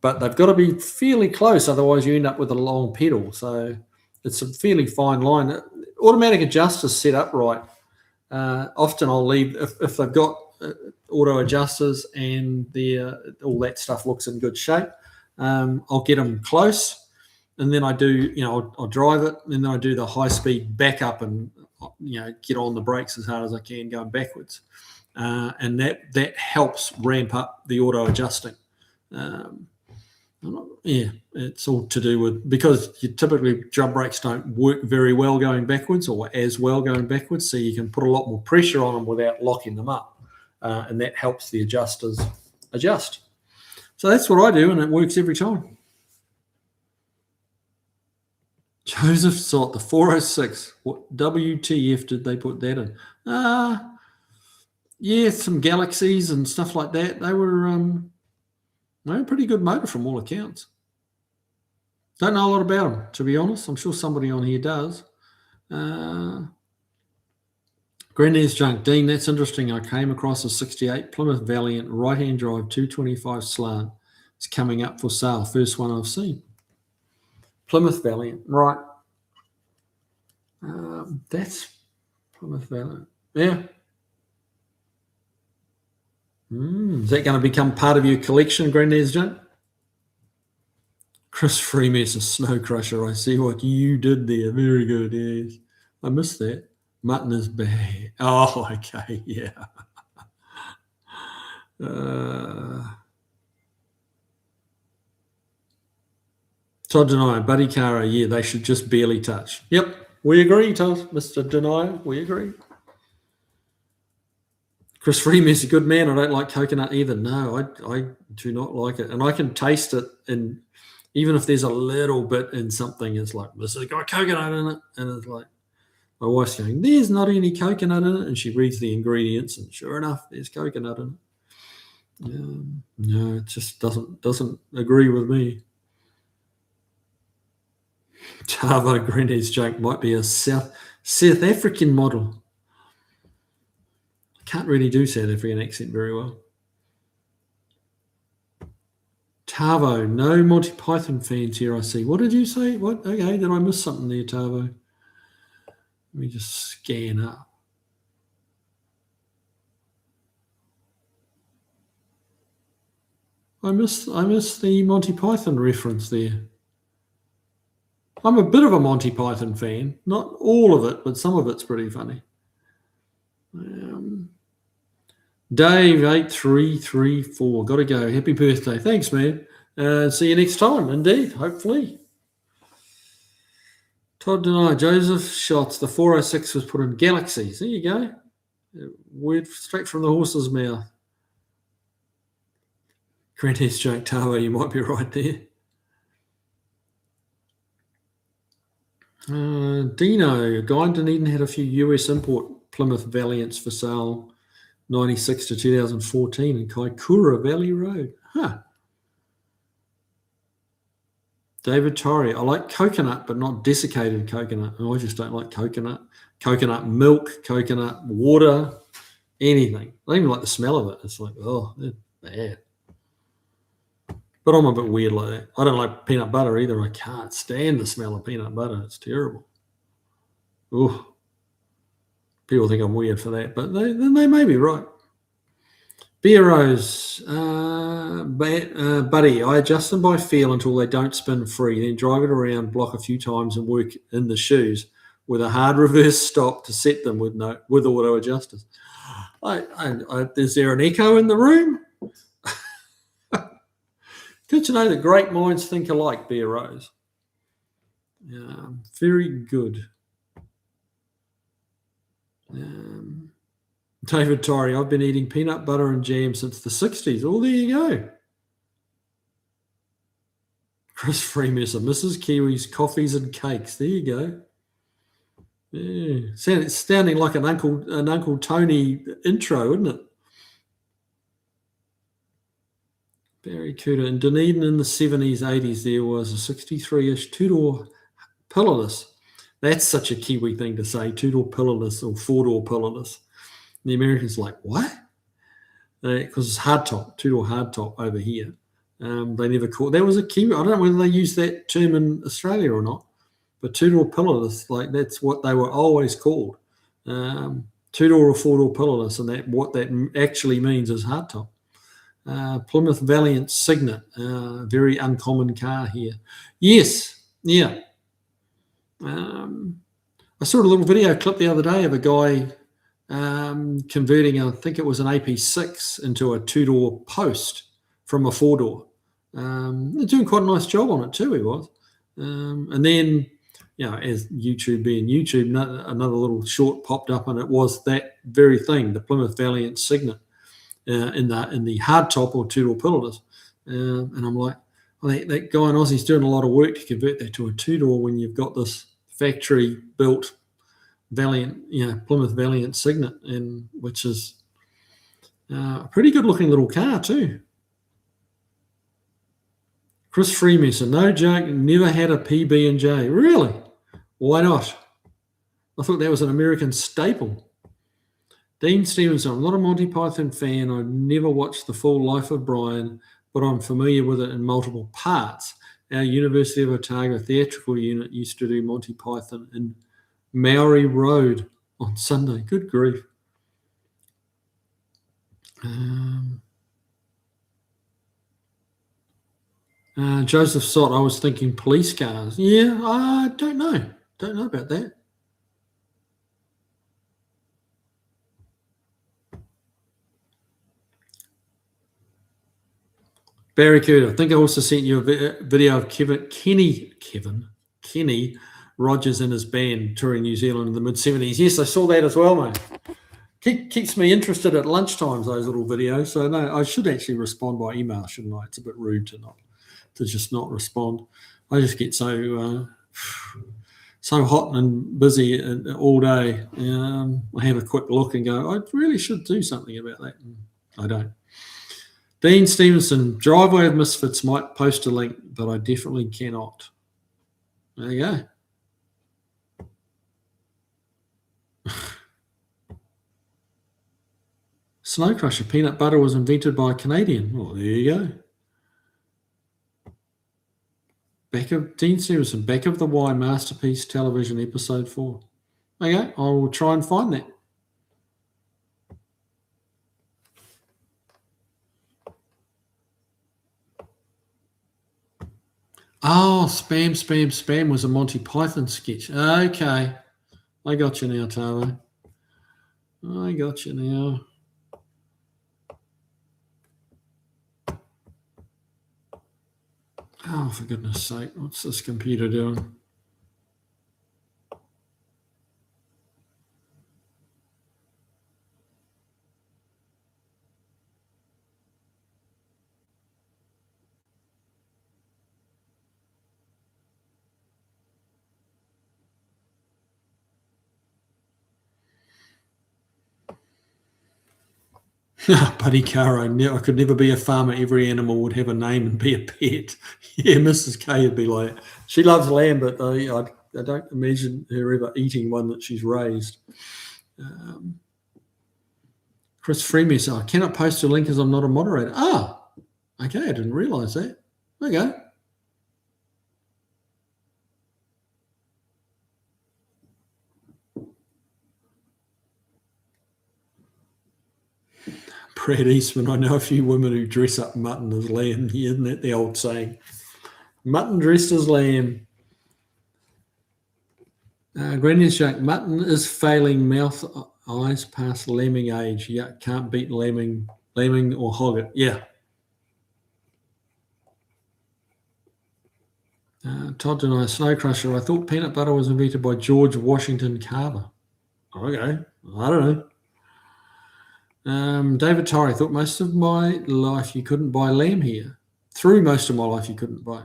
But they've got to be fairly close, otherwise you end up with a long pedal. So it's a fairly fine line. Automatic adjusters set up right. Often I'll leave, if they've got auto adjusters and all that stuff looks in good shape, I'll get them close, and then I do, I'll drive it, and then I do the high speed backup and get on the brakes as hard as I can going backwards, and that helps ramp up the auto adjusting. It's all to do with, because typically drum brakes don't work very well going backwards, or as well going backwards, so you can put a lot more pressure on them without locking them up, and that helps the adjusters adjust. So that's what I do, and it works every time. Joseph Salt, the 406. What WTF did they put that in? Some Galaxies and stuff like that. They were a pretty good motor from all accounts. Don't know a lot about them, to be honest. I'm sure somebody on here does. Granddad's Junk. Dean, that's interesting. I came across a 68 Plymouth Valiant right-hand drive 225 slant. It's coming up for sale. First one I've seen. Plymouth Valiant, right. That's Plymouth Valiant. Yeah. Is that going to become part of your collection, Granddad's Junk? Chris Freemess, a snow crusher. I see what you did there. Very good, yes. I missed that. Mutton is bad. Oh, okay, yeah. Todd Denier, Buddy Cara, yeah, they should just barely touch. Yep, we agree, Todd, Mr. Denier, we agree. Chris Freeman's a good man. I don't like coconut either. No, I do not like it. And I can taste it, and even if there's a little bit in something, it's like, this has got coconut in it. And it's like, my wife's going, there's not any coconut in it. And she reads the ingredients, and sure enough, there's coconut in it. No, it just doesn't agree with me. Tavo Granddad's Joke might be a South African model. I can't really do South African accent very well. Tavo, no Monty Python fans here, I see. What did you say? What? Okay, did I miss something there, Tavo? Let me just scan up. I missed the Monty Python reference there. I'm a bit of a Monty Python fan. Not all of it, but some of it's pretty funny. Dave 8334. Got to go. Happy birthday. Thanks, man. See you next time. Indeed, hopefully. Todd Denier, Joseph Shots. The 406 was put in Galaxies. There you go. Word straight from the horse's mouth. Granddad's Joke Tower, you might be right there. Dino, a guy in Dunedin had a few US import Plymouth Valiants for sale, 96 to 2014 in Kaikoura Valley Road. Huh. David Torrey, I like coconut, but not desiccated coconut. I just don't like coconut. Coconut milk, coconut water, anything. I don't even like the smell of it. It's like, oh, bad. But I'm a bit weird like that. I don't like peanut butter either. I can't stand the smell of peanut butter. It's terrible. Ooh. People think I'm weird for that, but they may be right. Beer Rose, buddy, I adjust them by feel until they don't spin free, then drive it around, block a few times, and work in the shoes with a hard reverse stop to set them with auto adjusters. Is there an echo in the room? Good to know that great minds think alike, Beer Rose. Very good. David Torrey, I've been eating peanut butter and jam since the 60s. Oh, there you go. Chris Freemasson, Mrs. Kiwi's coffees and cakes. There you go. Yeah, it's sounding like an Uncle Tony intro, isn't it? Barracuda. In Dunedin in the 70s, 80s, there was a 63-ish two-door pillarless. That's such a Kiwi thing to say, two-door pillarless or four-door pillarless. The Americans are like, what? Because it's hardtop, two-door hardtop over here. They never called that was a Kiwi. I don't know whether they use that term in Australia or not, but two-door pillarless, like that's what they were always called. Two-door or four-door pillarless, and what that actually means is hardtop. Plymouth Valiant Signet, very uncommon car here. Yes, yeah. I saw a little video clip the other day of a guy converting, I think it was an AP6 into a two-door post from a four-door. They're doing quite a nice job on it too, he was. And then, as YouTube being YouTube, another little short popped up, and it was that very thing, the Plymouth Valiant Signet in the hardtop or two-door pillarless. And I'm like, well, that guy in Aussie's doing a lot of work to convert that to a two-door when you've got this factory-built Valiant, Plymouth Valiant Signet, and which is a pretty good-looking little car too. Chris Freemason, no joke, never had a PB&J. Really? Why not? I thought that was an American staple. Dean Stevenson, I'm not a Monty Python fan. I've never watched the full Life of Brian, but I'm familiar with it in multiple parts. Our University of Otago theatrical unit used to do Monty Python in Maori Road on Sunday. Good grief. Joseph Sott, I was thinking police cars. Yeah, I don't know. Don't know about that. Barracuda, I think I also sent you a video of Kenny Rogers and his band touring New Zealand in the mid-70s. Yes, I saw that as well, mate. Keeps me interested at lunchtimes, those little videos. So, no, I should actually respond by email, shouldn't I? It's a bit rude to just not respond. I just get so hot and busy all day. I have a quick look and go, I really should do something about that. And I don't. Dean Stevenson, Driveway of Misfits might post a link, but I definitely cannot. There you go. Snow Crusher, peanut butter was invented by a Canadian. Well, there you go. Dean Stevenson, Back of the Y Masterpiece Television, Episode 4. Okay, I will try and find that. Oh, Spam was a Monty Python sketch. Okay. I got you now, Tavo. I got you now. Oh, for goodness sake. What's this computer doing? Buddy Caro, I could never be a farmer. Every animal would have a name and be a pet. Yeah, Mrs. K would be like, she loves lamb, but I don't imagine her ever eating one that she's raised. Chris Freeman, I cannot post a link as I'm not a moderator. Ah, okay, I didn't realise that. Okay. Brad Eastman, I know a few women who dress up mutton as lamb. Isn't that the old saying? Mutton dressed as lamb. Granny's joke, mutton is failing mouth, eyes past lambing age. Yeah, can't beat lambing or hog it. Yeah. Todd and I, Snow Crusher. I thought peanut butter was invented by George Washington Carver. Okay, I don't know. David Torrey thought most of my life you couldn't buy lamb here. Through most of my life you couldn't buy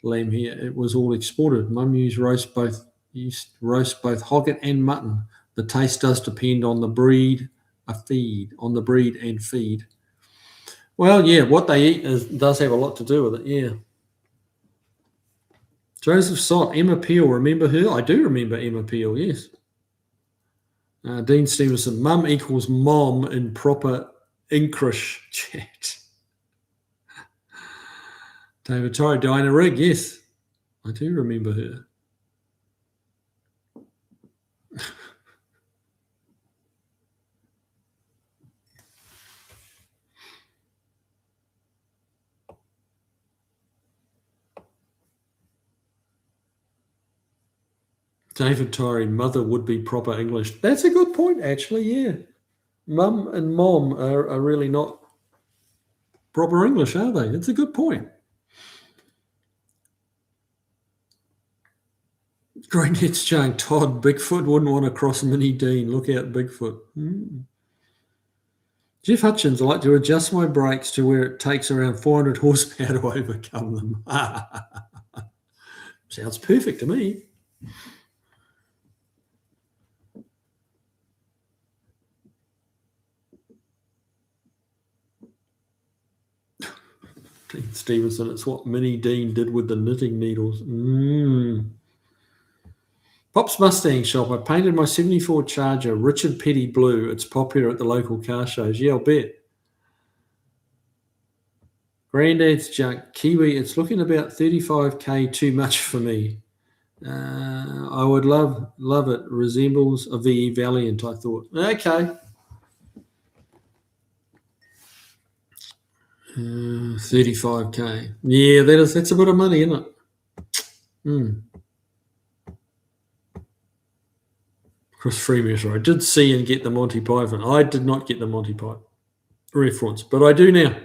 lamb here. It was all exported. Mum used roast both hogget and mutton. The taste does depend on the breed, and feed. Well, yeah, what they eat does have a lot to do with it. Yeah. Joseph Sott, Emma Peel, remember her? I do remember Emma Peel, yes. Dean Stevenson, mum equals mom in proper English chat. David Torrey, Diana Rigg, yes. I do remember her. David Torrey, mother would be proper English. That's a good point, actually, yeah. Mum and mom are really not proper English, are they? It's a good point. Granddad's saying, Todd, Bigfoot wouldn't want to cross Mini Dean. Look out, Bigfoot. Jeff Hutchins, I like to adjust my brakes to where it takes around 400 horsepower to overcome them. Sounds perfect to me. Dean Stevenson, it's what Mini Dean did with the knitting needles. Pop's Mustang Shop. I painted my 74 Charger Richard Petty blue. It's popular at the local car shows. Yeah, I'll bet. Granddad's junk. Kiwi, it's looking about 35k too much for me. I would love it. Resembles a VE Valiant, I thought. Okay. 35k. Yeah, that's a bit of money, isn't it? Chris Freemeasure. I did see and get the Monty Python. I did not get the Monty Python reference, but I do now.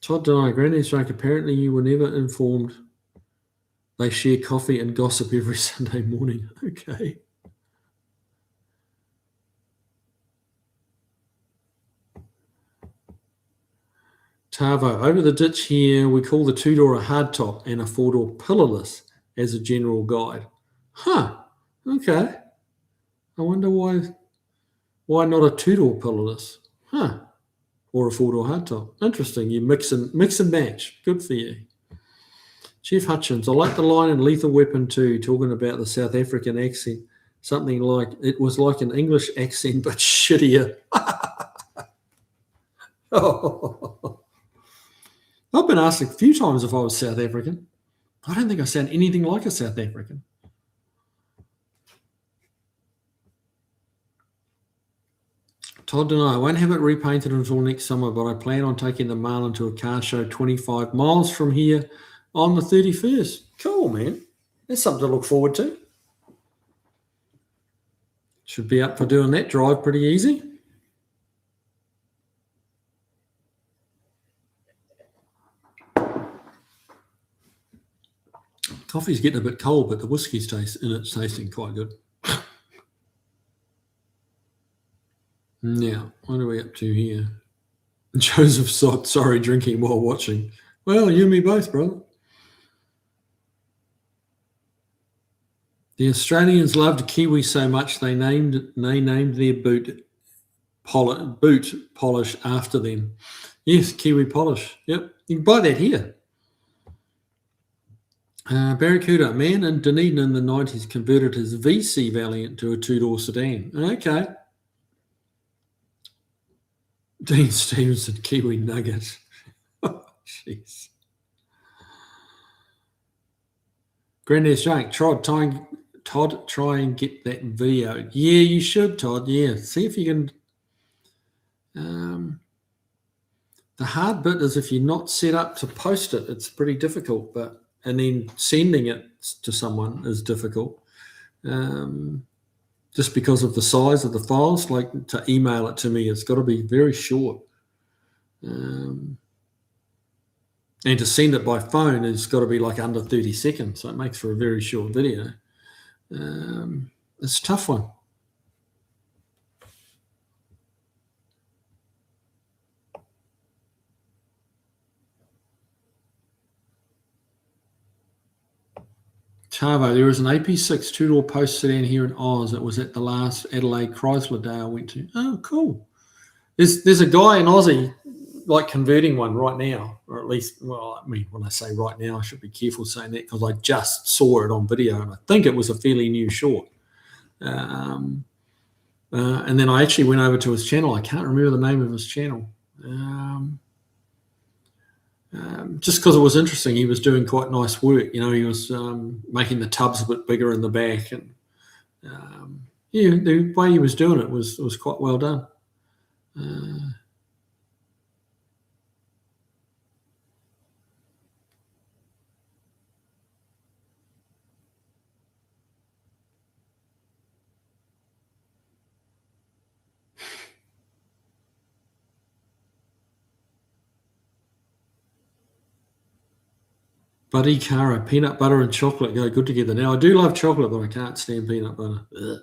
Todd Deny, Granny's joke. Apparently, you were never informed they share coffee and gossip every Sunday morning. Okay. Tavo, over the ditch here, we call the two-door a hardtop and a four-door pillarless as a general guide. Huh. Okay. I wonder why not a two-door pillarless? Huh. Or a four-door hardtop. Interesting. You mix and match. Good for you. Chief Hutchins, I like the line in Lethal Weapon 2 talking about the South African accent. Something like, it was like an English accent, but shittier. Oh. I've been asked a few times if I was South African. I don't think I sound anything like a South African. Todd and I won't have it repainted until next summer, but I plan on taking the Marlin to a car show 25 miles from here on the 31st. Cool, man. That's something to look forward to. Should be up for doing that drive pretty easy. Coffee's getting a bit cold, but the whiskey's tasting quite good. Now, what are we up to here? Joseph Sott, sorry, drinking while watching. Well, you and me both, brother. The Australians loved Kiwi so much they named their boot polish after them. Yes, Kiwi polish. Yep, you can buy that here. Barracuda, a man in Dunedin in the 90s converted his VC Valiant to a two-door sedan. Okay. Dean Stevenson, Kiwi Nugget. Jeez. Granddad's Jake, Todd, try and get that video. Yeah, you should, Todd. Yeah, see if you can. The hard bit is if you're not set up to post it, it's pretty difficult. And then sending it to someone is difficult. Just because of the size of the files, like to email it to me, it's got to be very short. And to send it by phone, it's got to be like under 30 seconds. So it makes for a very short video. It's a tough one. Tavo, there was an AP6 two-door post sedan here in Oz. It was at the last Adelaide Chrysler Day I went to. Oh, cool. There's a guy in Aussie like converting one right now, or at least, well, I mean, when I say right now, I should be careful saying that because I just saw it on video and I think it was a fairly new short. And then I actually went over to his channel. I can't remember the name of his channel. Just because it was interesting, he was doing quite nice work. You know, he was making the tubs a bit bigger in the back, and yeah, the way he was doing it was quite well done. Buddy Cara, peanut butter and chocolate go good together. Now, I do love chocolate, but I can't stand peanut butter. Ugh.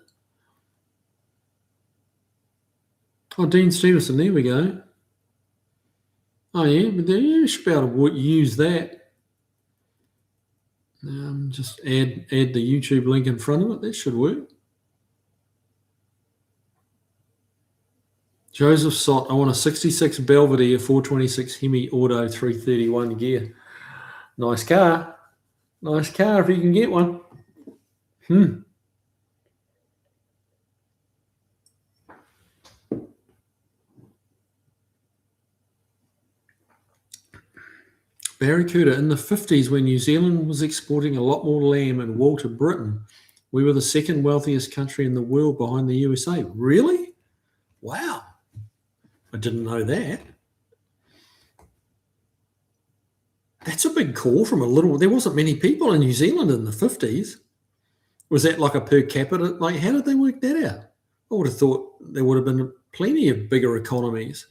Oh, Dean Stevenson, there we go. Oh, yeah, but you should be able to use that. Just add the YouTube link in front of it. That should work. Joseph Sott, I want a 66 Belvedere 426 Hemi Auto 331 gear. Nice car. Nice car if you can get one. Barracuda, in the 50s, when New Zealand was exporting a lot more lamb and wool to Britain, we were the second wealthiest country in the world behind the USA. Really? Wow. I didn't know that. That's a big call from there wasn't many people in New Zealand in the 50s. Was that like a per capita? Like, how did they work that out? I would have thought there would have been plenty of bigger economies.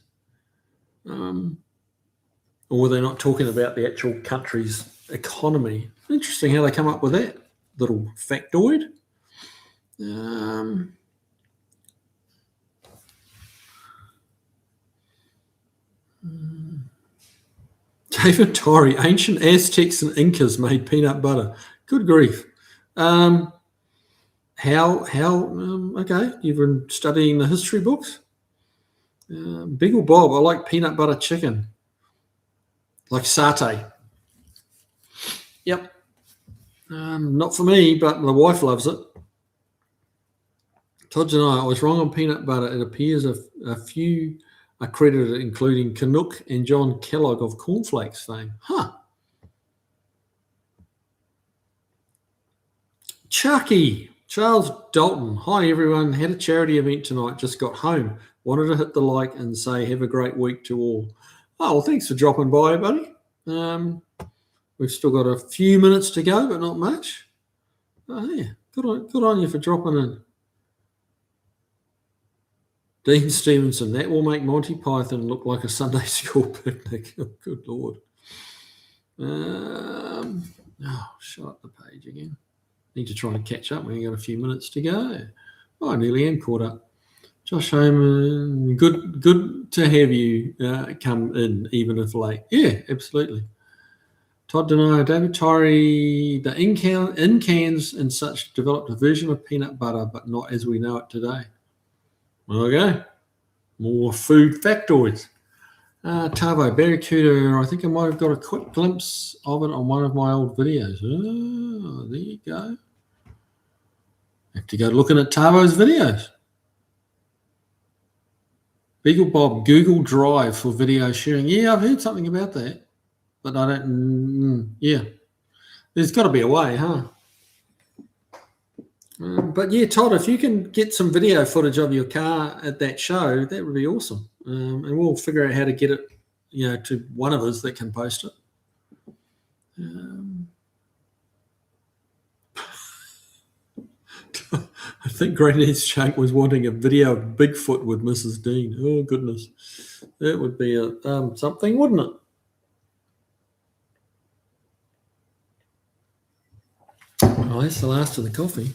Or were they not talking about the actual country's economy? Interesting how they come up with that little factoid. David Torrey, ancient Aztecs and Incas made peanut butter. Good grief. How? Okay, you've been studying the history books. Biggle Bob, I like peanut butter chicken. Like satay. Yep. Not for me, but my wife loves it. Todd and I was wrong on peanut butter. It appears a few are credited, including Canuck and John Kellogg of cornflakes fame. Huh. Chucky. Charles Dalton. Hi, everyone. Had a charity event tonight. Just got home. Wanted to hit the like and say have a great week to all. Oh, well, thanks for dropping by, buddy. We've still got a few minutes to go, but not much. Oh, yeah. Good on you for dropping in. Dean Stevenson, that will make Monty Python look like a Sunday school picnic. Oh, good Lord. Shut up the page again. Need to try and catch up. We've got a few minutes to go. Oh, I nearly am caught up. Josh Homan, good to have you come in, even if late. Yeah, absolutely. Todd Denio, David Torrey, the in cans and such developed a version of peanut butter, but not as we know it today. Okay, more food factoids. Tavo, Barracuda, I think I might have got a quick glimpse of it on one of my old videos. Oh, there you go. Have to go looking at Tavo's videos. Beagle Bob, Google Drive for video sharing. Yeah, I've heard something about that, but I don't. Yeah, there's got to be a way, huh? But yeah, Todd, if you can get some video footage of your car at that show, that would be awesome. And we'll figure out how to get it, to one of us that can post it. I think Granddad's Shark was wanting a video of Bigfoot with Mrs. Dean. Oh, goodness. That would be something, wouldn't it? Well, that's the last of the coffee.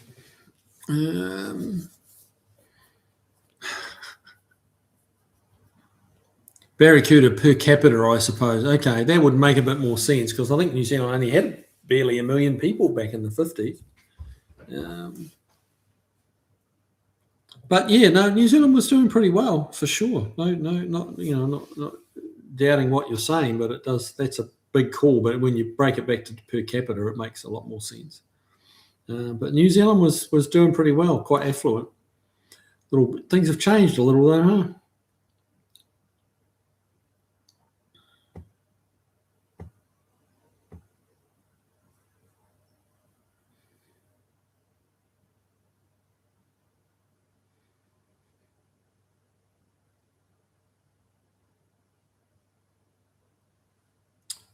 Barracuda per capita, I suppose. Okay, that would make a bit more sense because I think New Zealand only had barely 1 million people back in the 50s. But yeah, no, New Zealand was doing pretty well for sure. No, not not doubting what you're saying, but it does. That's a big call. But when you break it back to per capita, it makes a lot more sense. But New Zealand was doing pretty well, quite affluent. Little things have changed a little though, huh?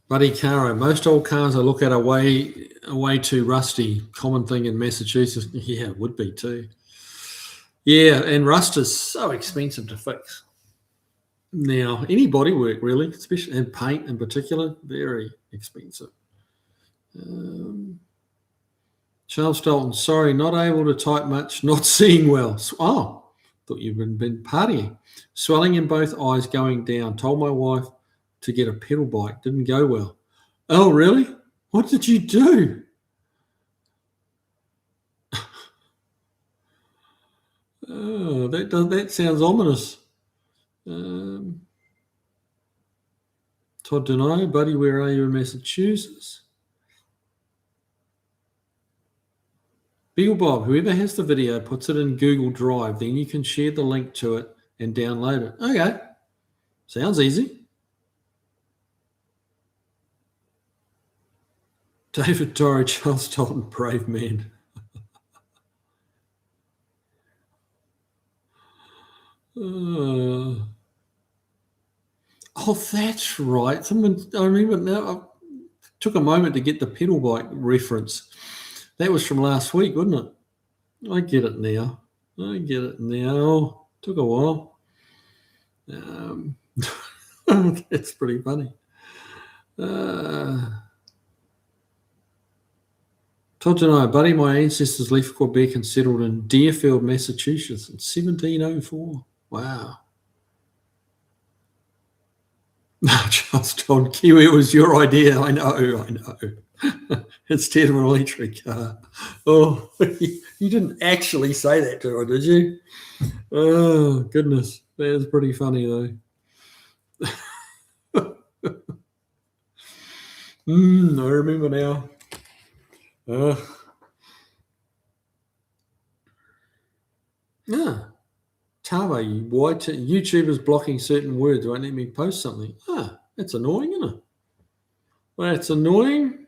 Buddy Caro, most old cars I look at are way too rusty. Common thing in Massachusetts. Yeah, it would be too. Yeah, and rust is so expensive to fix. Now, any bodywork really, especially and paint in particular, very expensive. Charles Dalton, sorry, not able to type much, not seeing well. Oh, thought you'd been partying. Swelling in both eyes going down. Told my wife to get a pedal bike. Didn't go well. Oh, really? What did you do? Oh, that sounds ominous. Todd Denai, buddy, where are you in Massachusetts? Beagle Bob, whoever has the video puts it in Google Drive, then you can share the link to it and download it. Okay, sounds easy. David Torrey, Charles Dalton, brave man. Oh, that's right. I remember now. I took a moment to get the pedal bike reference. That was from last week, wasn't it? I get it now. Took a while. That's pretty funny. Todd and I, buddy, my ancestors left Quebec and settled in Deerfield, Massachusetts in 1704. Wow. No, Charles John Kiwi, it was your idea. I know. Instead of an electric car. Oh, you didn't actually say that to her, did you? Oh, goodness. That was pretty funny, though. I remember now. Tava, why YouTubers blocking certain words won't let me post something? That's annoying, isn't it? That's annoying.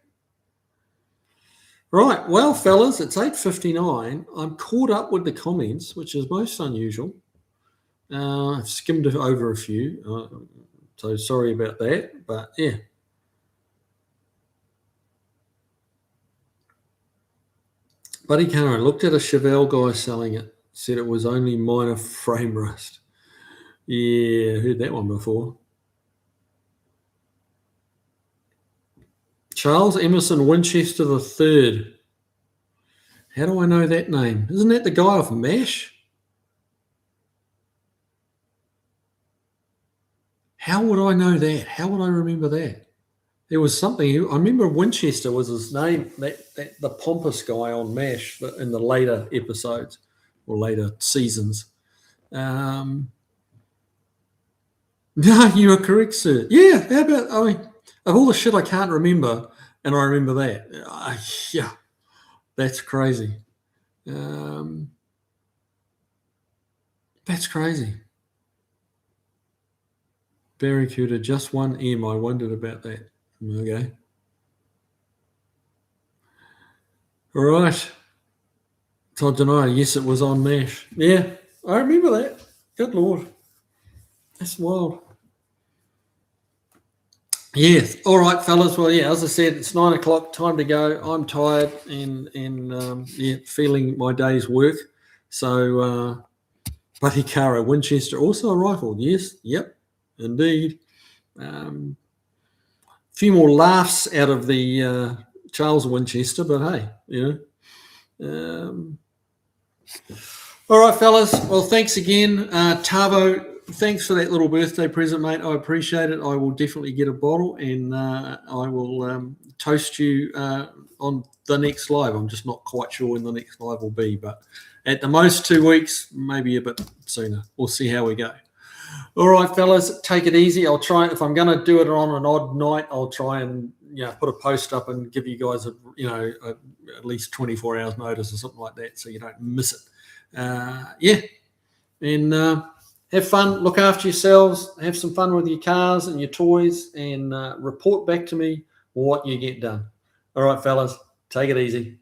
Right, well, fellas, it's 8:59. I'm caught up with the comments, which is most unusual. I've skimmed over a few, so sorry about that, but yeah. Buddy Karen looked at a Chevelle guy selling it, said it was only minor frame rust. Yeah, heard that one before. Charles Emerson Winchester III. How do I know that name? Isn't that the guy off MASH? How would I know that? How would I remember that? There was something. I remember Winchester was his name. That the pompous guy on MASH in the later episodes or later seasons. No, you are correct, sir. Yeah. How about? I mean, of all the shit I can't remember, and I remember that. Yeah, that's crazy. That's crazy. Barracuda, just one M. I wondered about that. Okay. All right. Todd denied. Yes, it was on MASH. Yeah, I remember that. Good Lord. That's wild. Yes. All right, fellas. Well, yeah, as I said, it's 9 o'clock. Time to go. I'm tired and feeling my day's work. So, Buddy Caro, Winchester, also a rifle. Yes. Yep. Indeed. A few more laughs out of the Charles Winchester, but hey, All right, fellas. Well, thanks again. Tavo, thanks for that little birthday present, mate. I appreciate it. I will definitely get a bottle, and I will toast you on the next live. I'm just not quite sure when the next live will be, but at the most 2 weeks, maybe a bit sooner. We'll see how we go. All right, fellas, take it easy. I'll try, if I'm going to do it on an odd night, I'll try and put a post up and give you guys at least 24 hours notice or something like that, so you don't miss it. And have fun. Look after yourselves. Have some fun with your cars and your toys, and report back to me what you get done. All right, fellas, take it easy.